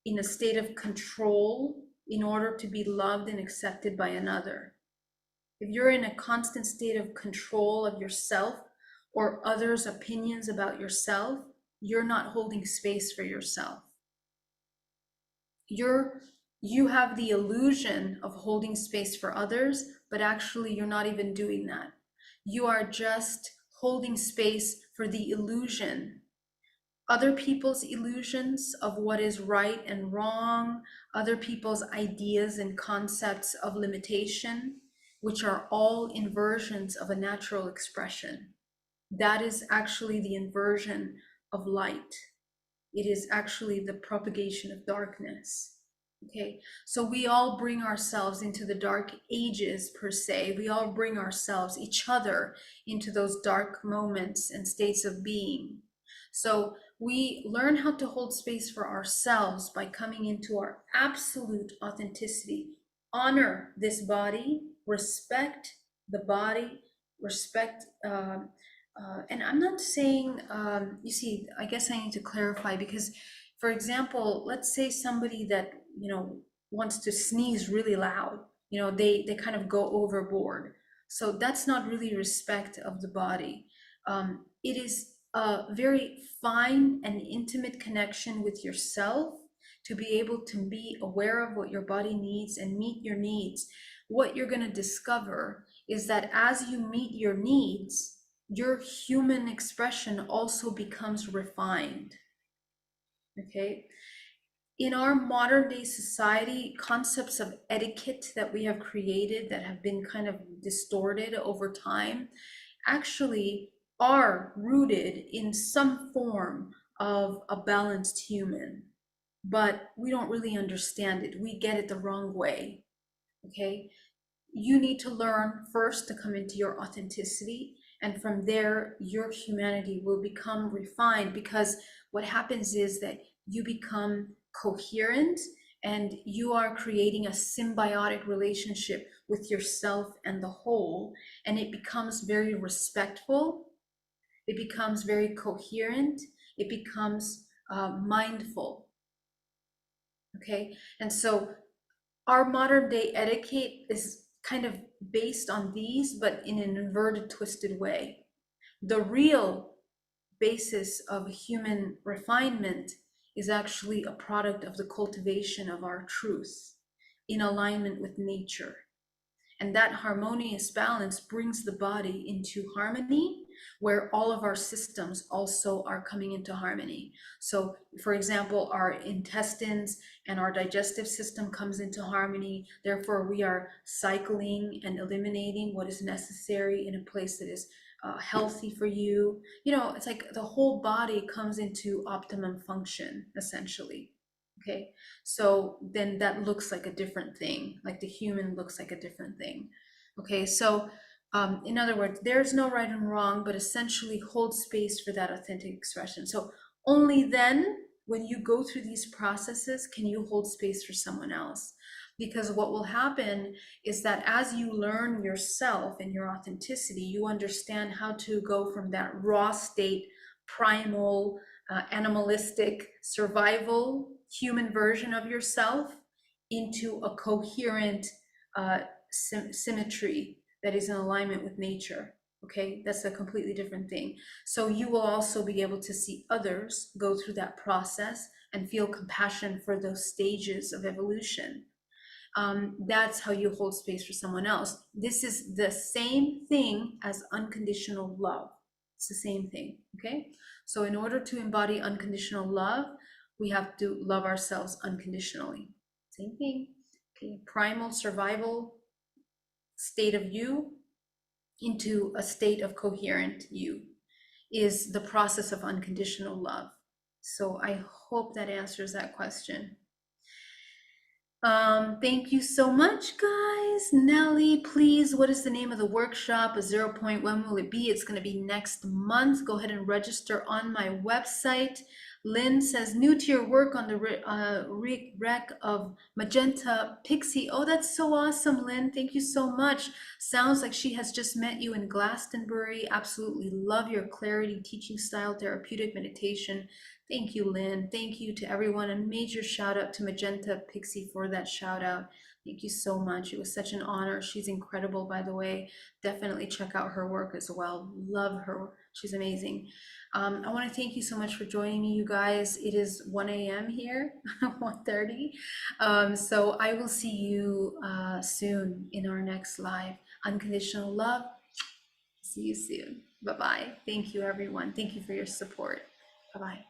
Speaker 1: in a state of control in order to be loved and accepted by another? If you're in a constant state of control of yourself or others' opinions about yourself, you're not holding space for yourself. You have the illusion of holding space for others, but actually you're not even doing that. You are just holding space for the illusion, other people's illusions of what is right and wrong, other people's ideas and concepts of limitation, which are all inversions of a natural expression. That is actually the inversion of light. It is actually the propagation of darkness. Okay, so we all bring ourselves into the dark ages, per se. We all bring ourselves, each other, into those dark moments and states of being. So we learn how to hold space for ourselves by coming into our absolute authenticity. Honor this body, respect the body, respect, and I'm not saying, you see, I guess I need to clarify, because, for example, let's say somebody that, wants to sneeze really loud, they kind of go overboard. So that's not really respect of the body. It is a very fine and intimate connection with yourself to be able to be aware of what your body needs and meet your needs. What you're going to discover is that as you meet your needs, your human expression also becomes refined. Okay? In our modern day society, concepts of etiquette that we have created that have been kind of distorted over time actually are rooted in some form of a balanced human, but we don't really understand it. We get it the wrong way. Okay? You need to learn first to come into your authenticity, and from there your humanity will become refined, because what happens is that you become coherent and you are creating a symbiotic relationship with yourself and the whole, and it becomes very respectful, it becomes very coherent, it becomes mindful. Okay, and so our modern day etiquette is kind of based on these, but in an inverted, twisted way. The real basis of human refinement is actually a product of the cultivation of our truth in alignment with nature. And that harmonious balance brings the body into harmony, where all of our systems also are coming into harmony. So, for example, our intestines and our digestive system comes into harmony. Therefore, we are cycling and eliminating what is necessary in a place that is healthy for you. You know, it's like the whole body comes into optimum function, essentially. Okay, so then that looks like a different thing, like the human looks like a different thing. Okay, so in other words, there's no right and wrong, but essentially hold space for that authentic expression. So only then, when you go through these processes, can you hold space for someone else. Because what will happen is that as you learn yourself and your authenticity, you understand how to go from that raw state, primal, animalistic survival human version of yourself into a coherent symmetry that is in alignment with nature. Okay, that's a completely different thing. So you will also be able to see others go through that process and feel compassion for those stages of evolution. That's how you hold space for someone else. This is the same thing as unconditional love. It's the same thing, okay? So in order to embody unconditional love, we have to love ourselves unconditionally. Same thing, okay? Primal survival state of you into a state of coherent you is the process of unconditional love. So I hope that answers that question. Thank you so much, guys. Nelly, please, what is the name of the workshop? A 0 point, when will it be? It's going to be next month. Go ahead and register on my website. Lynn says, new to your work on the rec of Magenta Pixie. Oh, that's so awesome, Lynn. Thank you so much. Sounds like she has just met you in Glastonbury. Absolutely love your clarity, teaching style, therapeutic meditation. Thank you, Lynn. Thank you to everyone. A major shout out to Magenta Pixie for that shout out. Thank you so much. It was such an honor. She's incredible, by the way. Definitely check out her work as well. Love her. She's amazing. I want to thank you so much for joining me, you guys. It is 1 a.m. here, 1:30. So I will see you soon in our next live. Unconditional love. See you soon. Bye-bye. Thank you, everyone. Thank you for your support. Bye-bye.